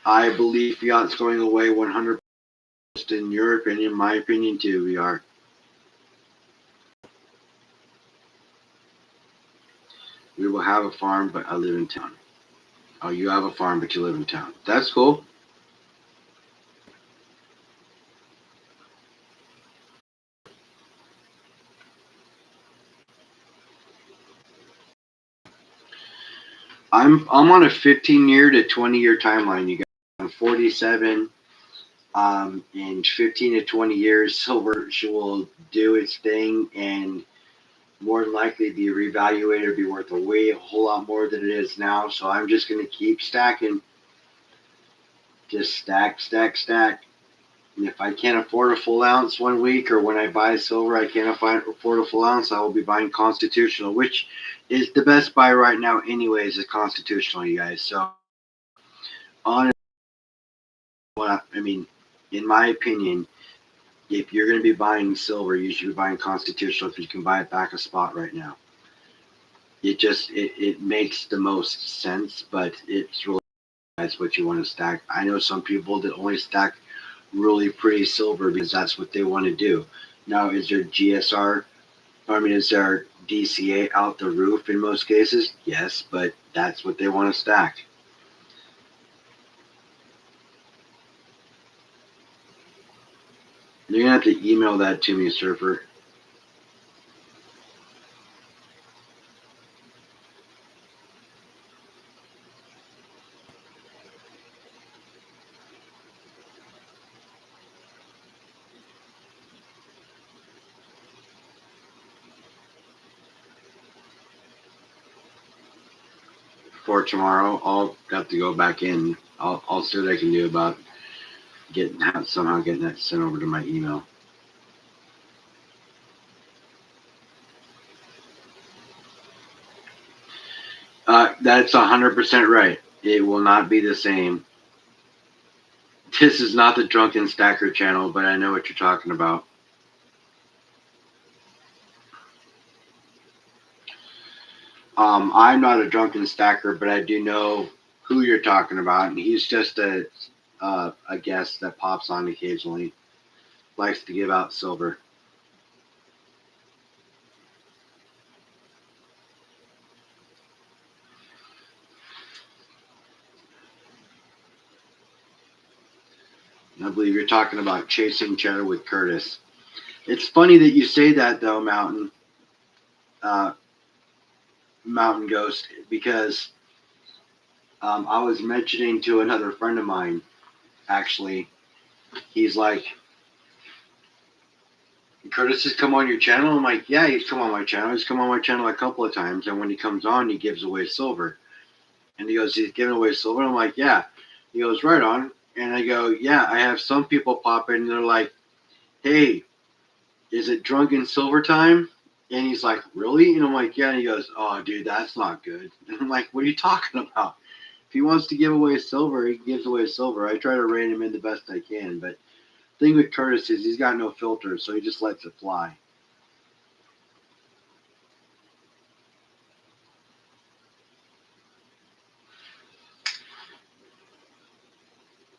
I believe fiat's going away 100%. In your opinion, my opinion too, we are. We will have a farm, but I live in town. Oh, you have a farm, but you live in town. That's cool. I'm on a 15-year to 20-year timeline. You guys, I'm 47. In 15 to 20 years, silver will do its thing and more than likely be reevaluated, be worth a whole lot more than it is now. So I'm just going to keep stacking. Just stack, stack, stack. And if I can't afford a full ounce one week, or when I buy silver, I can't afford a full ounce, I will be buying Constitutional, which is the best buy right now, anyways, is Constitutional, you guys. So, on, I mean, in my opinion, if you're going to be buying silver, you should be buying Constitutional if you can buy it back a spot right now. It makes the most sense, but it's really that's what you want to stack. I know some people that only stack really pretty silver because that's what they want to do. Now, is there GSR? I mean, is there DCA out the roof in most cases? Yes, but that's what they want to stack. You're going to have to email that to me, Surfer. For tomorrow, I'll have to go back in. I'll see what I can do about somehow getting that sent over to my email. That's 100% right. It will not be the same. This is not the Drunken Stacker channel, but I know what you're talking about. I'm not a drunken stacker, but I do know who you're talking about, and he's just a guest that pops on occasionally. Likes to give out silver. I believe you're talking about chasing cheddar with Curtis. It's funny that you say that though, Mountain Ghost, because I was mentioning to another friend of mine, actually, he's like, Curtis has come on your channel? I'm like, yeah, he's come on my channel. He's come on my channel a couple of times, and when he comes on, he gives away silver. And he goes, he's giving away silver? I'm like, yeah. He goes, right on. And I go, yeah, I have some people pop in, and they're like, hey, is it drunken silver time? And he's like, really? And I'm like, yeah. And he goes, oh, dude, that's not good. And I'm like, what are you talking about? If he wants to give away silver, he gives away silver. I try to rein him in the best I can. But the thing with Curtis is he's got no filter, so he just lets it fly.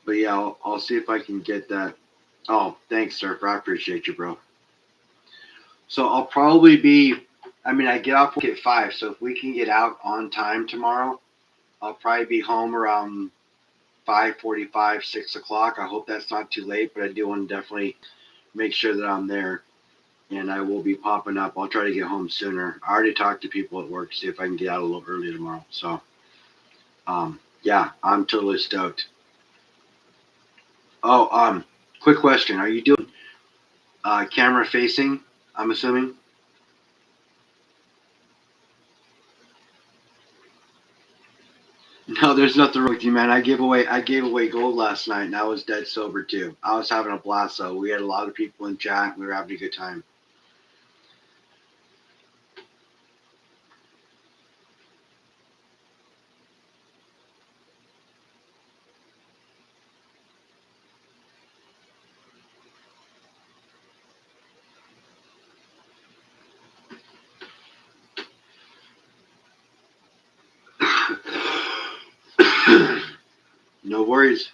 But yeah, I'll see if I can get that. Oh, thanks, Surfer. I appreciate you, bro. So I'll probably be, I mean, I get off at 5, so if we can get out on time tomorrow, I'll probably be home around 5:45, 6 o'clock. I hope that's not too late, but I do want to definitely make sure that I'm there. And I will be popping up. I'll try to get home sooner. I already talked to people at work, see if I can get out a little early tomorrow. So, yeah, I'm totally stoked. Oh, quick question. Are you doing camera facing, I'm assuming? No, there's nothing wrong with you, man. I gave away gold last night, and I was dead sober too. I was having a blast, though. We had a lot of people in chat. We were having a good time. No worries.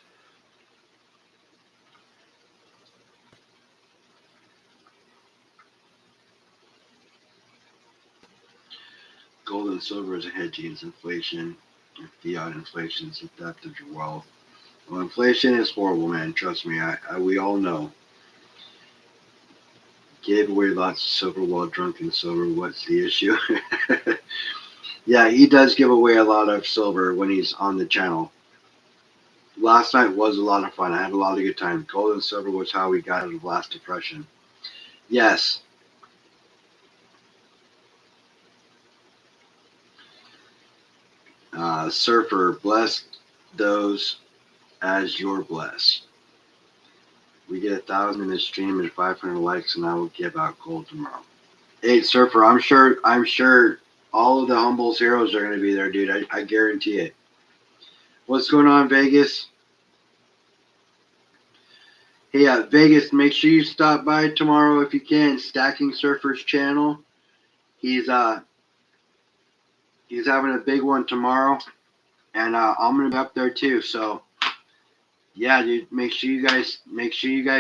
and silver is a hedge against inflation. And fiat inflation is the theft of your wealth. Well, inflation is horrible, man. Trust me. We all know. Gave away lots of silver while drunk in silver. What's the issue? Yeah, he does give away a lot of silver when he's on the channel. Last night was a lot of fun. I had a lot of good time. Gold and silver was how we got out of the last depression. Yes. Surfer, bless those as you're blessed. We get 1,000 in this stream and 500 likes, and I will give out gold tomorrow. Hey, Surfer, I'm sure all of the Humbles heroes are going to be there, dude. I guarantee it. What's going on, Vegas? Hey, Vegas, make sure you stop by tomorrow if you can. Stacking Surfer's channel. He's having a big one tomorrow, and I'm gonna be up there too. So, yeah, dude, make sure you guys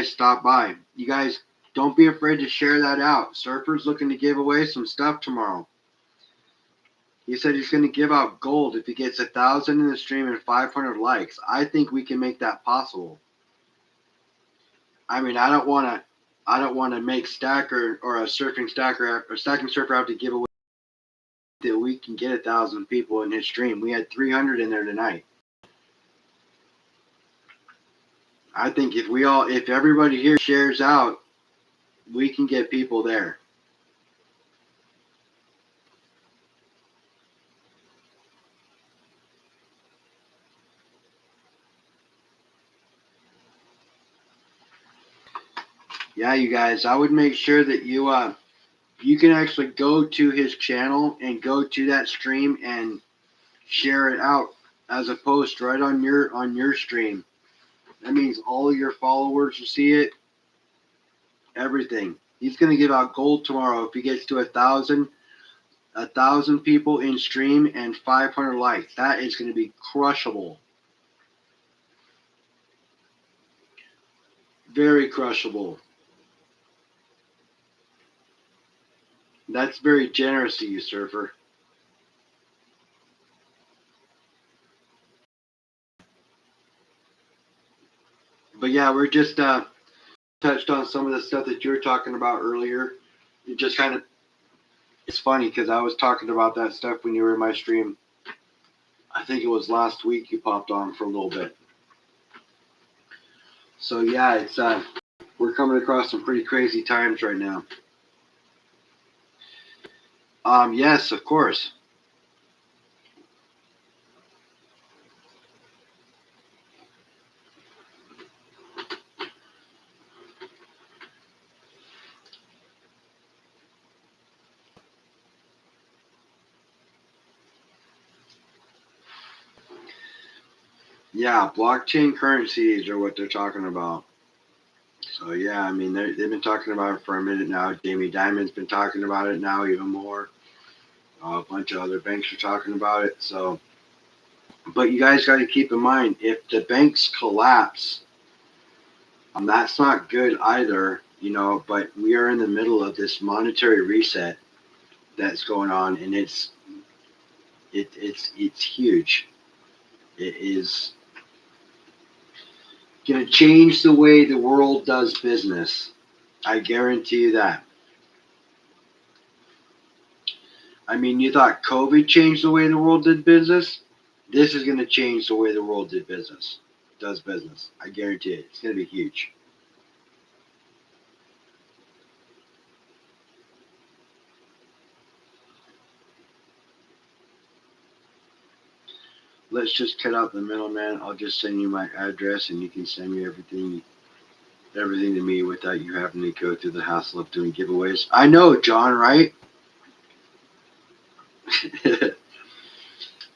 stop by. You guys don't be afraid to share that out. Surfer's looking to give away some stuff tomorrow. He said he's going to give out gold if he gets 1,000 in the stream and 500 likes. I think we can make that possible. I mean, I don't want to make Stacker or a Stacking Surfer have to give away that we can get 1,000 people in his stream. We had 300 in there tonight. I think if everybody here shares out, we can get people there. Yeah, you guys, I would make sure that you can actually go to his channel and go to that stream and share it out as a post right on your stream. That means all of your followers will see it. Everything. He's gonna give out gold tomorrow if he gets to 1,000 people in stream and 500 likes. That is gonna be crushable. Very crushable. That's very generous of you, Surfer. But yeah, we're just touched on some of the stuff that you were talking about earlier. It just kind of, it's funny because I was talking about that stuff when you were in my stream. I think it was last week you popped on for a little bit. So yeah, it's we're coming across some pretty crazy times right now. Yes, of course. Yeah, blockchain currencies are what they're talking about. So yeah, I mean they've been talking about it for a minute now. Jamie Dimon's been talking about it now even more. A bunch of other banks are talking about it. So, but you guys got to keep in mind if the banks collapse, that's not good either. You know, but we are in the middle of this monetary reset that's going on, and it's huge. It is going to change the way the world does business. I guarantee you that. I mean, you thought COVID changed the way the world did business? This is going to change the way the world does business. I guarantee it. It's going to be huge. Let's just cut out the middleman. I'll just send you my address, and you can send me everything to me without you having to go through the hassle of doing giveaways. I know, John, right?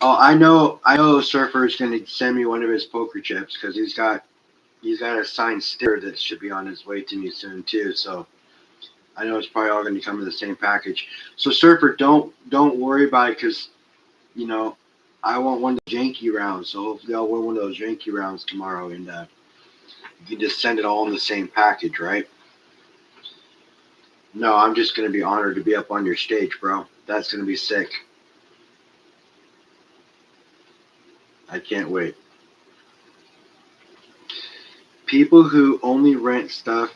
Oh, I know Surfer's going to send me one of his poker chips because he's got a signed sticker that should be on his way to me soon too. So I know it's probably all going to come in the same package. So Surfer, don't worry about it because you know I want one of the janky rounds. So hopefully I'll win one of those janky rounds tomorrow, and you can just send it all in the same package, right? No, I'm just going to be honored to be up on your stage, bro. That's going to be sick. I can't wait. People who only rent stuff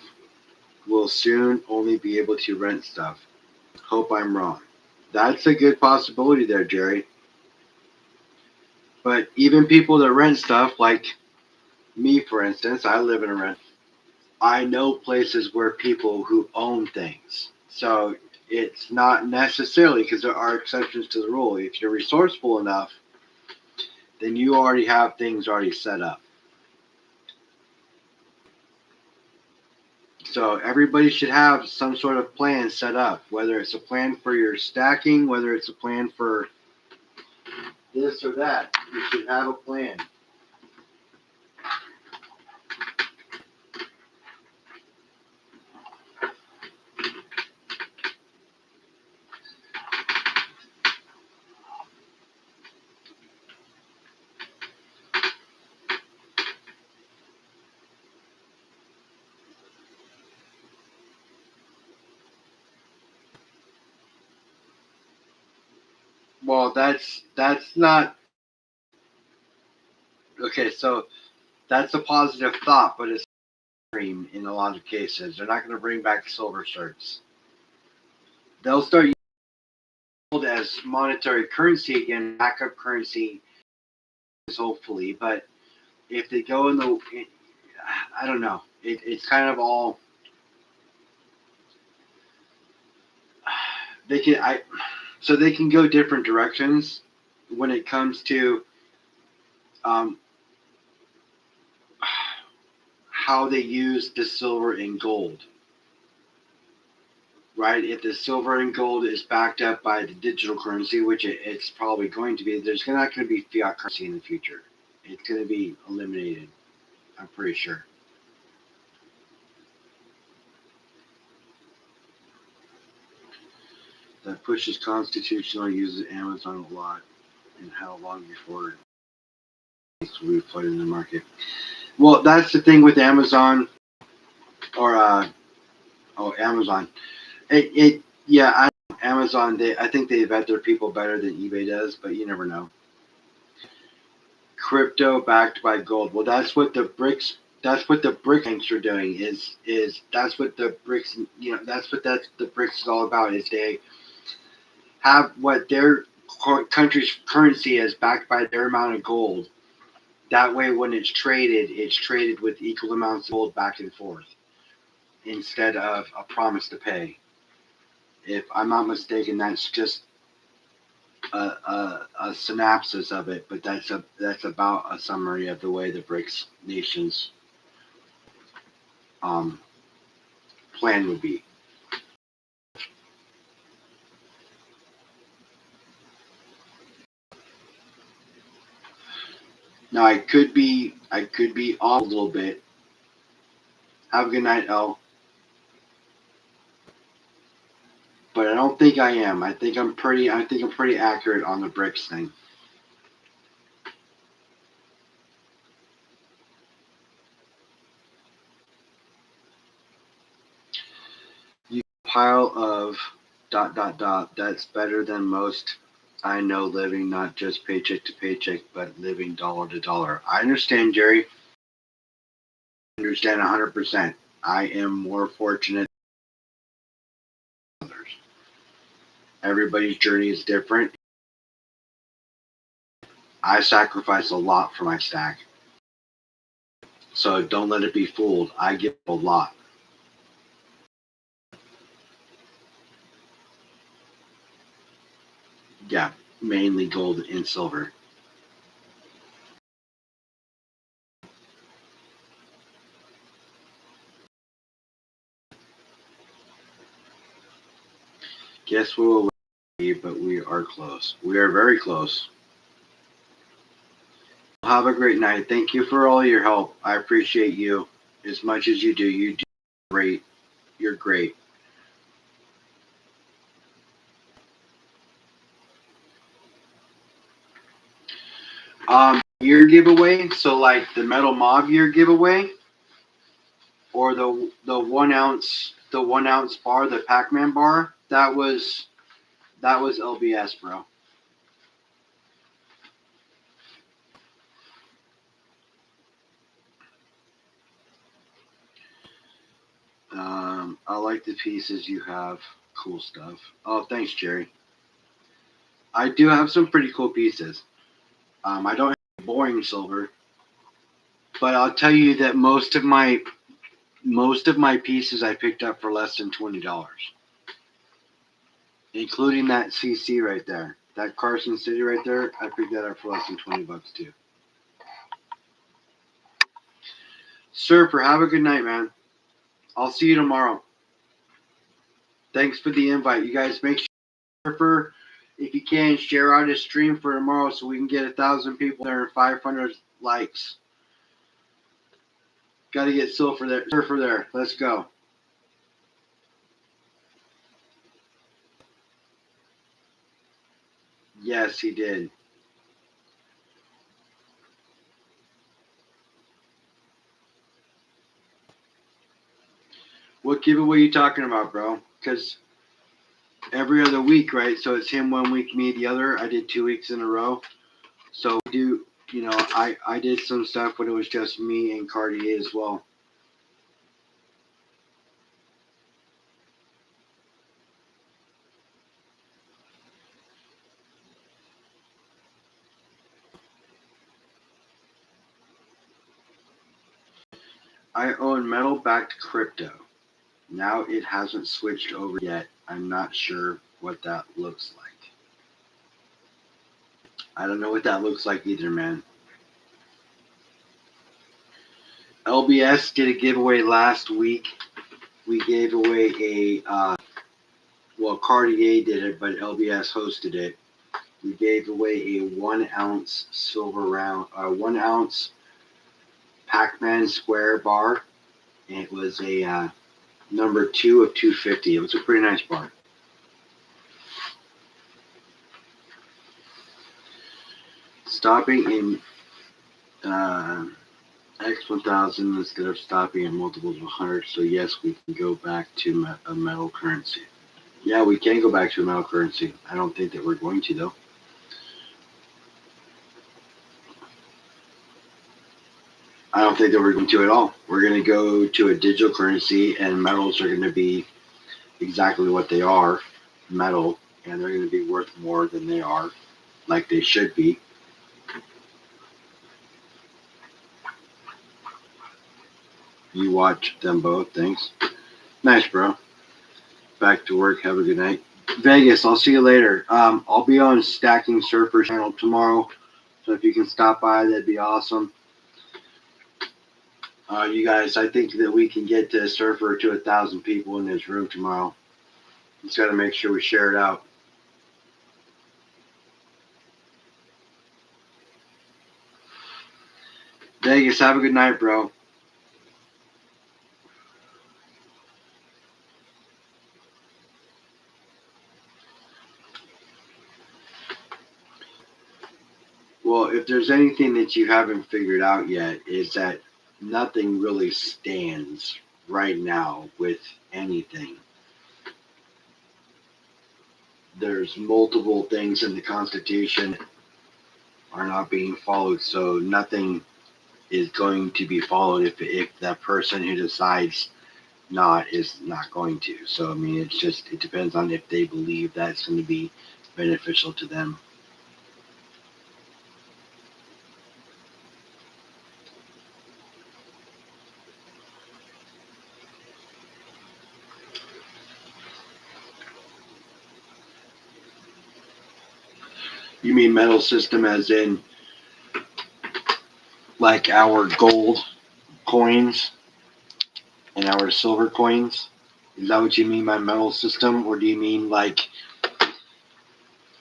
will soon only be able to rent stuff. Hope I'm wrong. That's a good possibility there, Jerry. But even people that rent stuff, like me, for instance, I live in a rent. I know places where people who own things. So it's not necessarily, because there are exceptions to the rule. If you're resourceful enough, then you already have things already set up. So everybody should have some sort of plan set up, whether it's a plan for your stacking, whether it's a plan for this or that. You should have a plan. Well, that's not okay. So that's a positive thought, but it's extreme in a lot of cases. They're not going to bring back silver certs. They'll start using gold as monetary currency again, backup currency, hopefully. But if they go in the, I don't know. It's kind of all they can. So they can go different directions when it comes to um, how they use the silver and gold. Right? If the silver and gold is backed up by the digital currency, which it's probably going to be, there's not going to be fiat currency in the future. It's going to be eliminated. I'm pretty sure. That pushes constitutional uses Amazon a lot, and how long before it's will be flooded in the market. Well, that's the thing with Amazon, or Amazon. Yeah, Amazon. I think they vet their people better than eBay does, but you never know. Crypto backed by gold. Well, that's what the BRICS. That's what the BRICS banks are doing. Is that's what the BRICS. That's the BRICS is all about. Is they have what their country's currency is backed by their amount of gold. That way, when it's traded with equal amounts of gold back and forth instead of a promise to pay. If I'm not mistaken, that's just a synopsis of it, but that's about a summary of the way the BRICS nations um, plan would be. Now I could be off a little bit. Have a good night, L. But I don't think I am. I think I'm pretty accurate on the BRICS thing. You pile of that's better than most I know living not just paycheck to paycheck, but living dollar to dollar. I understand, Jerry. I understand 100%. I am more fortunate than others. Everybody's journey is different. I sacrifice a lot for my stack. So don't let it be fooled. I give a lot. Yeah, mainly gold and silver. Guess we will be, but we are close. We are very close. Have a great night. Thank you for all your help. I appreciate you as much as you do. You do great. You're great. Year giveaway. So like the Metal Mob year giveaway, or the 1 ounce bar, the Pac-Man bar. That was LBS, bro. I like the pieces you have. Cool stuff. Oh, thanks, Jerry. I do have some pretty cool pieces. I don't have boring silver, but I'll tell you that most of my pieces I picked up for less than $20, including that CC right there, that Carson City right there. I picked that up for less than $20 too. Surfer, have a good night, man. I'll see you tomorrow. Thanks for the invite. You guys make sure, Surfer, if you can, share out his stream for tomorrow so we can get 1,000 people there and 500 likes. Got to get Surfer there. Let's go. Yes, he did. What giveaway are you talking about, bro? Because every other week, right? So it's him 1 week, me the other. I did 2 weeks in a row. So I did some stuff when it was just me and Cartier as well. I own metal backed crypto. Now it hasn't switched over yet. I'm not sure what that looks like. I don't know what that looks like either, man. LBS did a giveaway last week. We gave away Cartier did it, but LBS hosted it. We gave away a 1 ounce silver round, 1 ounce Pac-Man square bar. And it was a number 2 of 250. It was a pretty nice bar. Stopping in X1000 instead of stopping at multiples of 100. So yes, we can go back to a metal currency. Yeah, we can go back to a metal currency. I don't think that we're going to, though. I don't think that we're going to at all. We're going to go to a digital currency, and metals are going to be exactly what they are, metal, and they're going to be worth more than they are, like they should be. You watch them both. Thanks. Nice, bro. Back to work. Have a good night. Vegas, I'll see you later. I'll be on Stacking Surfer channel tomorrow, so if you can stop by, that'd be awesome. You guys, I think that we can get to Surfer to 1,000 people in this room tomorrow. Just got to make sure we share it out. Vegas, have a good night, bro. Well, if there's anything that you haven't figured out yet, is that nothing really stands right now with anything. There's multiple things in the Constitution are not being followed, so nothing is going to be followed if that person who decides not is not going to. So I mean, it depends on if they believe that's going to be beneficial to them. You mean metal system as in like our gold coins and our silver coins? Is that what you mean by metal system, or do you mean like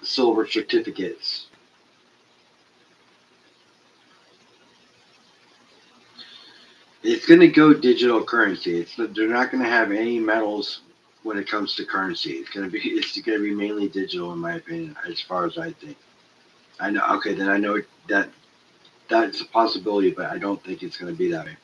silver certificates? It's going to go digital currency. They're not going to have any metals when it comes to currency. It's going to be mainly digital, in my opinion, as far as I think. I know. Okay, then I know that's a possibility, but I don't think it's going to be that way.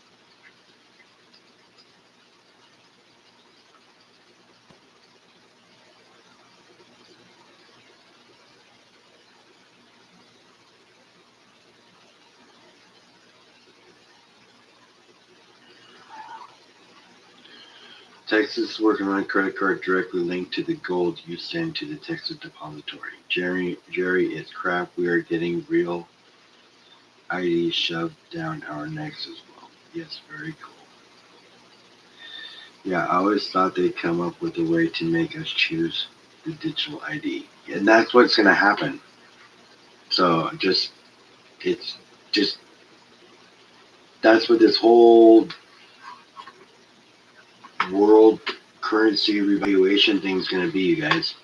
Texas is working on a credit card directly linked to the gold you send to the Texas Depository. Jerry, it's crap. We are getting real ID shoved down our necks as well. Yes, very cool. Yeah, I always thought they'd come up with a way to make us choose the digital ID. And that's what's going to happen. So it's just, that's what this whole world currency revaluation thing is going to be, you guys.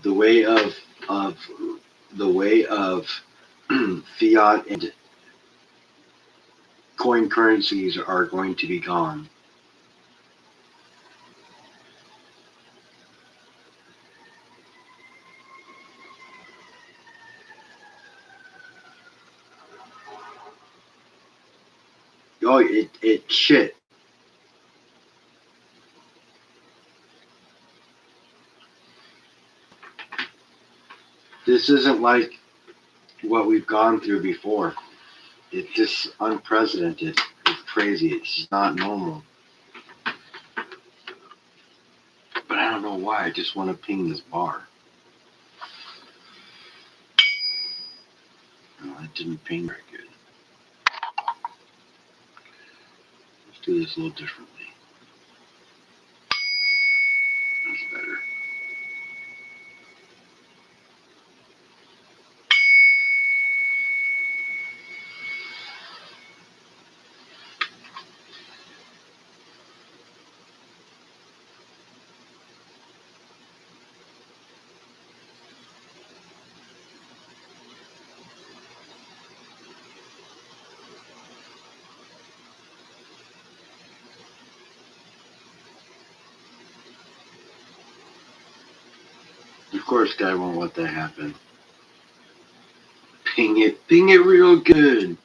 The way of fiat and coin currencies are going to be gone. Oh, it shit. This isn't like what we've gone through before. It's just unprecedented. It's crazy. It's just not normal. But I don't know why. I just want to ping this bar. No, it didn't ping very good. Let's do this a little differently. That's better. Of course, guy won't let that happen. Ping it real good.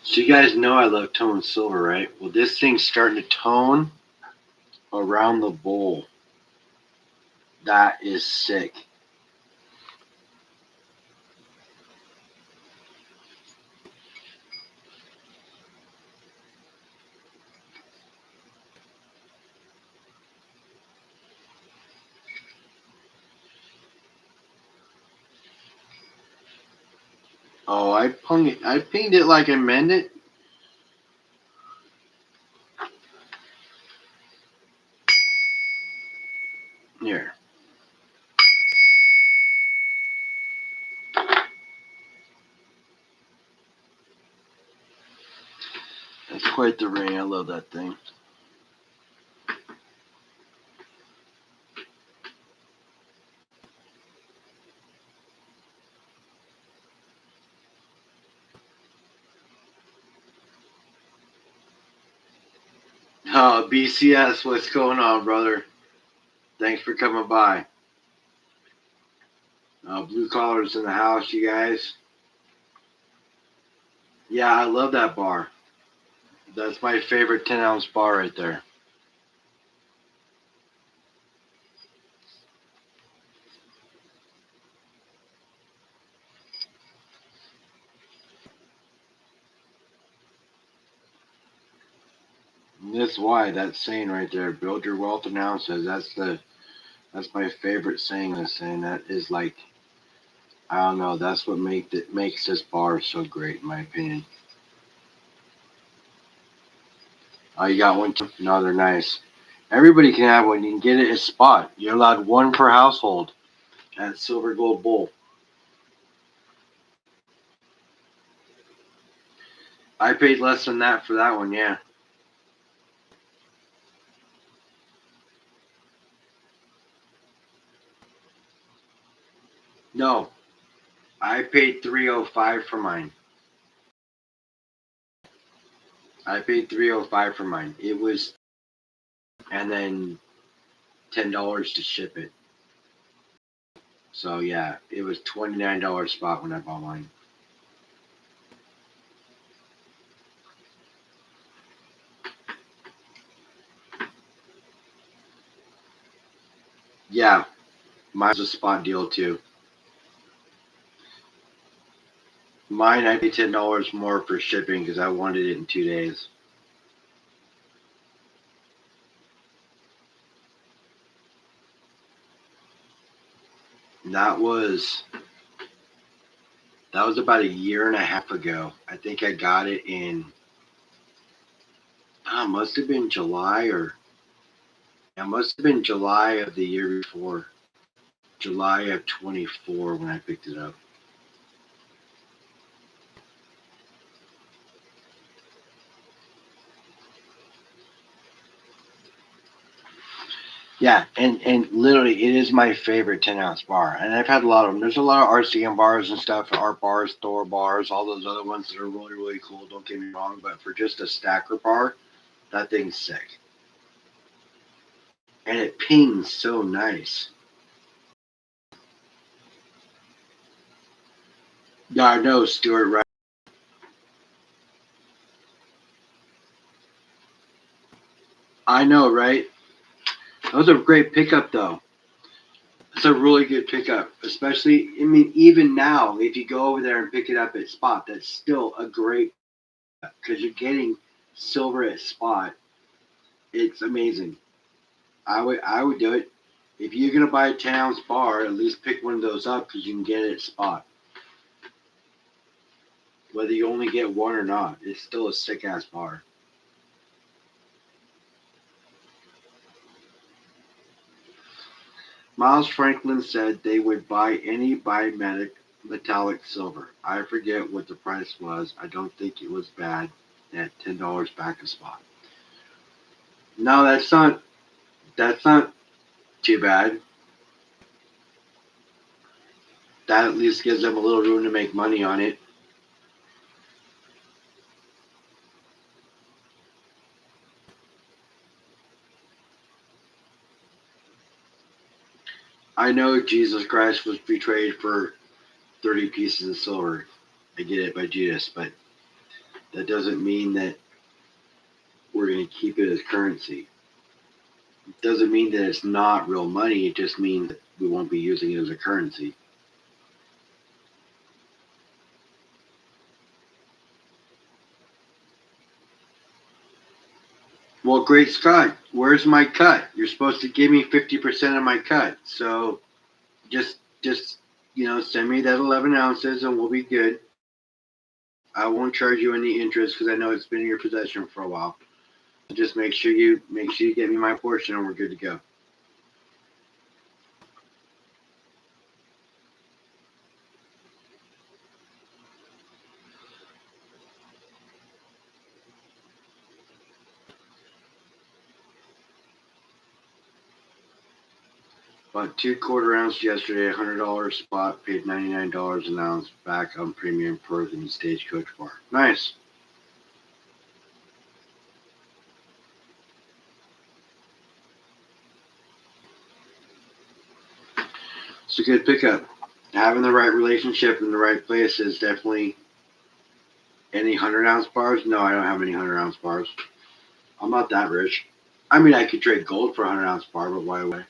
So you guys know I love tone silver, right? Well, this thing's starting to tone around the bowl. That is sick. Oh, I pinged it like I meant it. Here. That's quite the ring. I love that thing. Oh, BCS, what's going on, brother? Thanks for coming by. Blue collars in the house, you guys. Yeah, I love that bar. That's my favorite 10-ounce bar right there. And that's why that saying right there, build your wealth in ounces. That's my favorite saying. This saying that is like, I don't know. That's what makes this bar so great, in my opinion. Oh, you got one too? No, they're nice. Everybody can have one. You can get it at a spot. You're allowed one per household at Silver Gold Bowl. I paid less than that for that one, yeah. No, I paid $305 for mine. I paid $305 for mine. It was, and then $10 to ship it. So yeah, it was $29 spot when I bought mine. Yeah, mine's a spot deal too. Mine, I paid $10 more for shipping because I wanted it in 2 days. That was that was about a year and a half ago. I think I got it in must have been July or yeah, must have been July of the year before. July of 24 when I picked it up. Yeah, and literally, it is my favorite 10-ounce bar. And I've had a lot of them. There's a lot of RCM bars and stuff, art bars, Thor bars, all those other ones that are really, really cool. Don't get me wrong, but for just a stacker bar, that thing's sick. And it pings so nice. Yeah, I know, Stuart, right? I know, right? That was a great pickup, though. It's a really good pickup, especially, I mean, even now, if you go over there and pick it up at Spot, that's still a great because you're getting silver at Spot. It's amazing. I would do it. If you're gonna buy a 10-ounce bar, at least pick one of those up because you can get it at Spot. Whether you only get one or not, it's still a sick ass bar. Miles Franklin said they would buy any bimetallic metallic silver. I forget what the price was. I don't think it was bad at $10 back a Spot. No, that's not too bad. That at least gives them a little room to make money on it. I know Jesus Christ was betrayed for 30 pieces of silver. I get it by Judas, but that doesn't mean that we're going to keep it as currency. It doesn't mean that it's not real money. It just means that we won't be using it as a currency. Well, great Scott, where's my cut? You're supposed to give me 50% of my cut. So just send me that 11 ounces and we'll be good. I won't charge you any interest because I know it's been in your possession for a while. Just make sure you get me my portion and we're good to go. Bought 2 quarter ounce yesterday, $100 spot, paid $99 an ounce back on premium pearls in the Stagecoach bar. Nice. It's a good pickup. Having the right relationship in the right place is definitely any 100-ounce bars. No, I don't have any 100-ounce bars. I'm not that rich. I mean, I could trade gold for a 100-ounce bar, but why would I?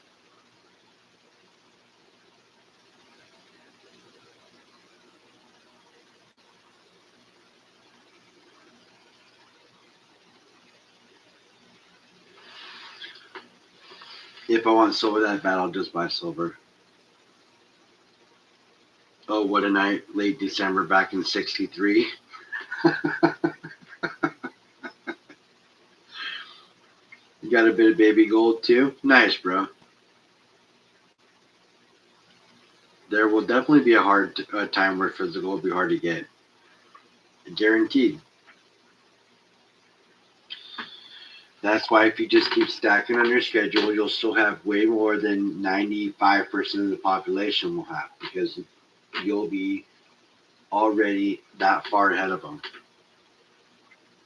If I want silver that bad, I'll just buy silver. Oh, what a night. Late December back in 63. You got a bit of baby gold too? Nice, bro. There will definitely be a hard time where physical will be hard to get. Guaranteed. That's why if you just keep stacking on your schedule, you'll still have way more than 95% of the population will have because you'll be already that far ahead of them.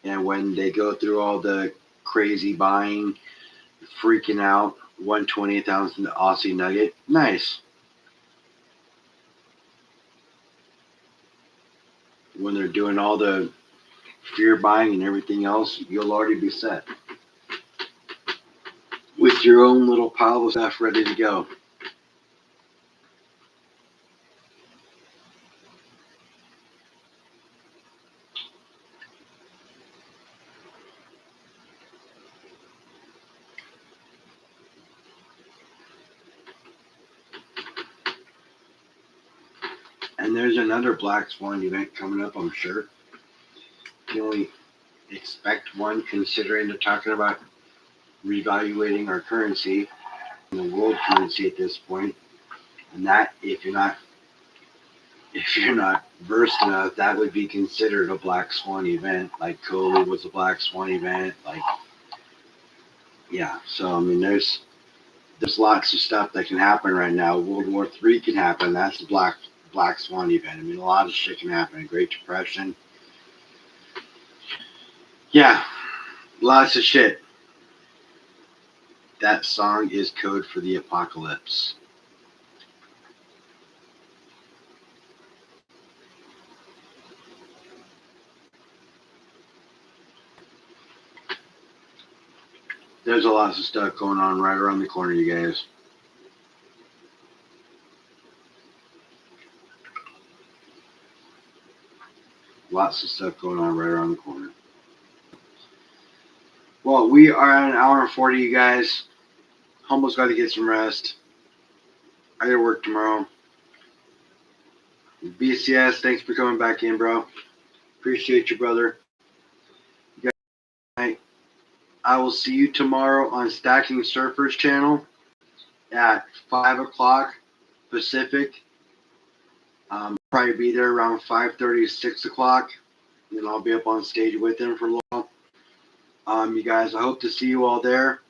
And when they go through all the crazy buying, freaking out, 1/20th ounce in the Aussie Nugget, nice. When they're doing all the fear buying and everything else, you'll already be set with your own little pile of stuff ready to go. And there's another Black Swan event coming up, I'm sure. You can only expect one, considering they're talking about reevaluating our currency, the world currency at this point. And that, if you're not versed enough, that would be considered a Black Swan event. Like COVID was a Black Swan event. Like, yeah. So I mean, there's lots of stuff that can happen right now. World War III can happen. That's the Black Swan event. I mean, a lot of shit can happen. Great Depression. Yeah, lots of shit. That song is code for the apocalypse. There's a lot of stuff going on right around the corner, you guys. Lots of stuff going on right around the corner. Well, we are at an hour and 40, you guys. Humble's got to get some rest. I got to work tomorrow. BCS, thanks for coming back in, bro. Appreciate you, brother. You guys, I will see you tomorrow on Stacking Surfers channel at 5 o'clock Pacific. Probably be there around 5:30, 6 o'clock. And then I'll be up on stage with them for a little. You guys, I hope to see you all there.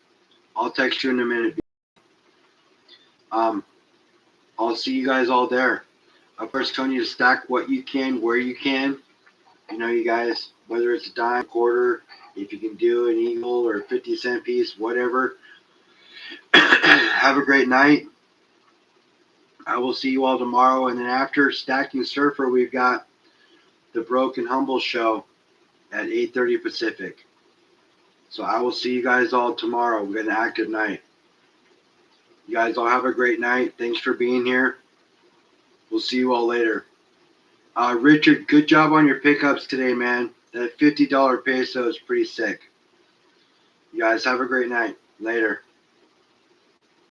I'll text you in a minute. I'll see you guys all there. Of course, telling you to stack what you can, where you can. You know, you guys, whether it's a dime, quarter, if you can do an eagle or a 50-cent piece, whatever. Have a great night. I will see you all tomorrow. And then after Stacking Surfer, we've got the Broken Humble show at 8:30 Pacific. So I will see you guys all tomorrow. We've got an active night. You guys all have a great night. Thanks for being here. We'll see you all later. Richard, good job on your pickups today, man. That $50 peso is pretty sick. You guys have a great night. Later.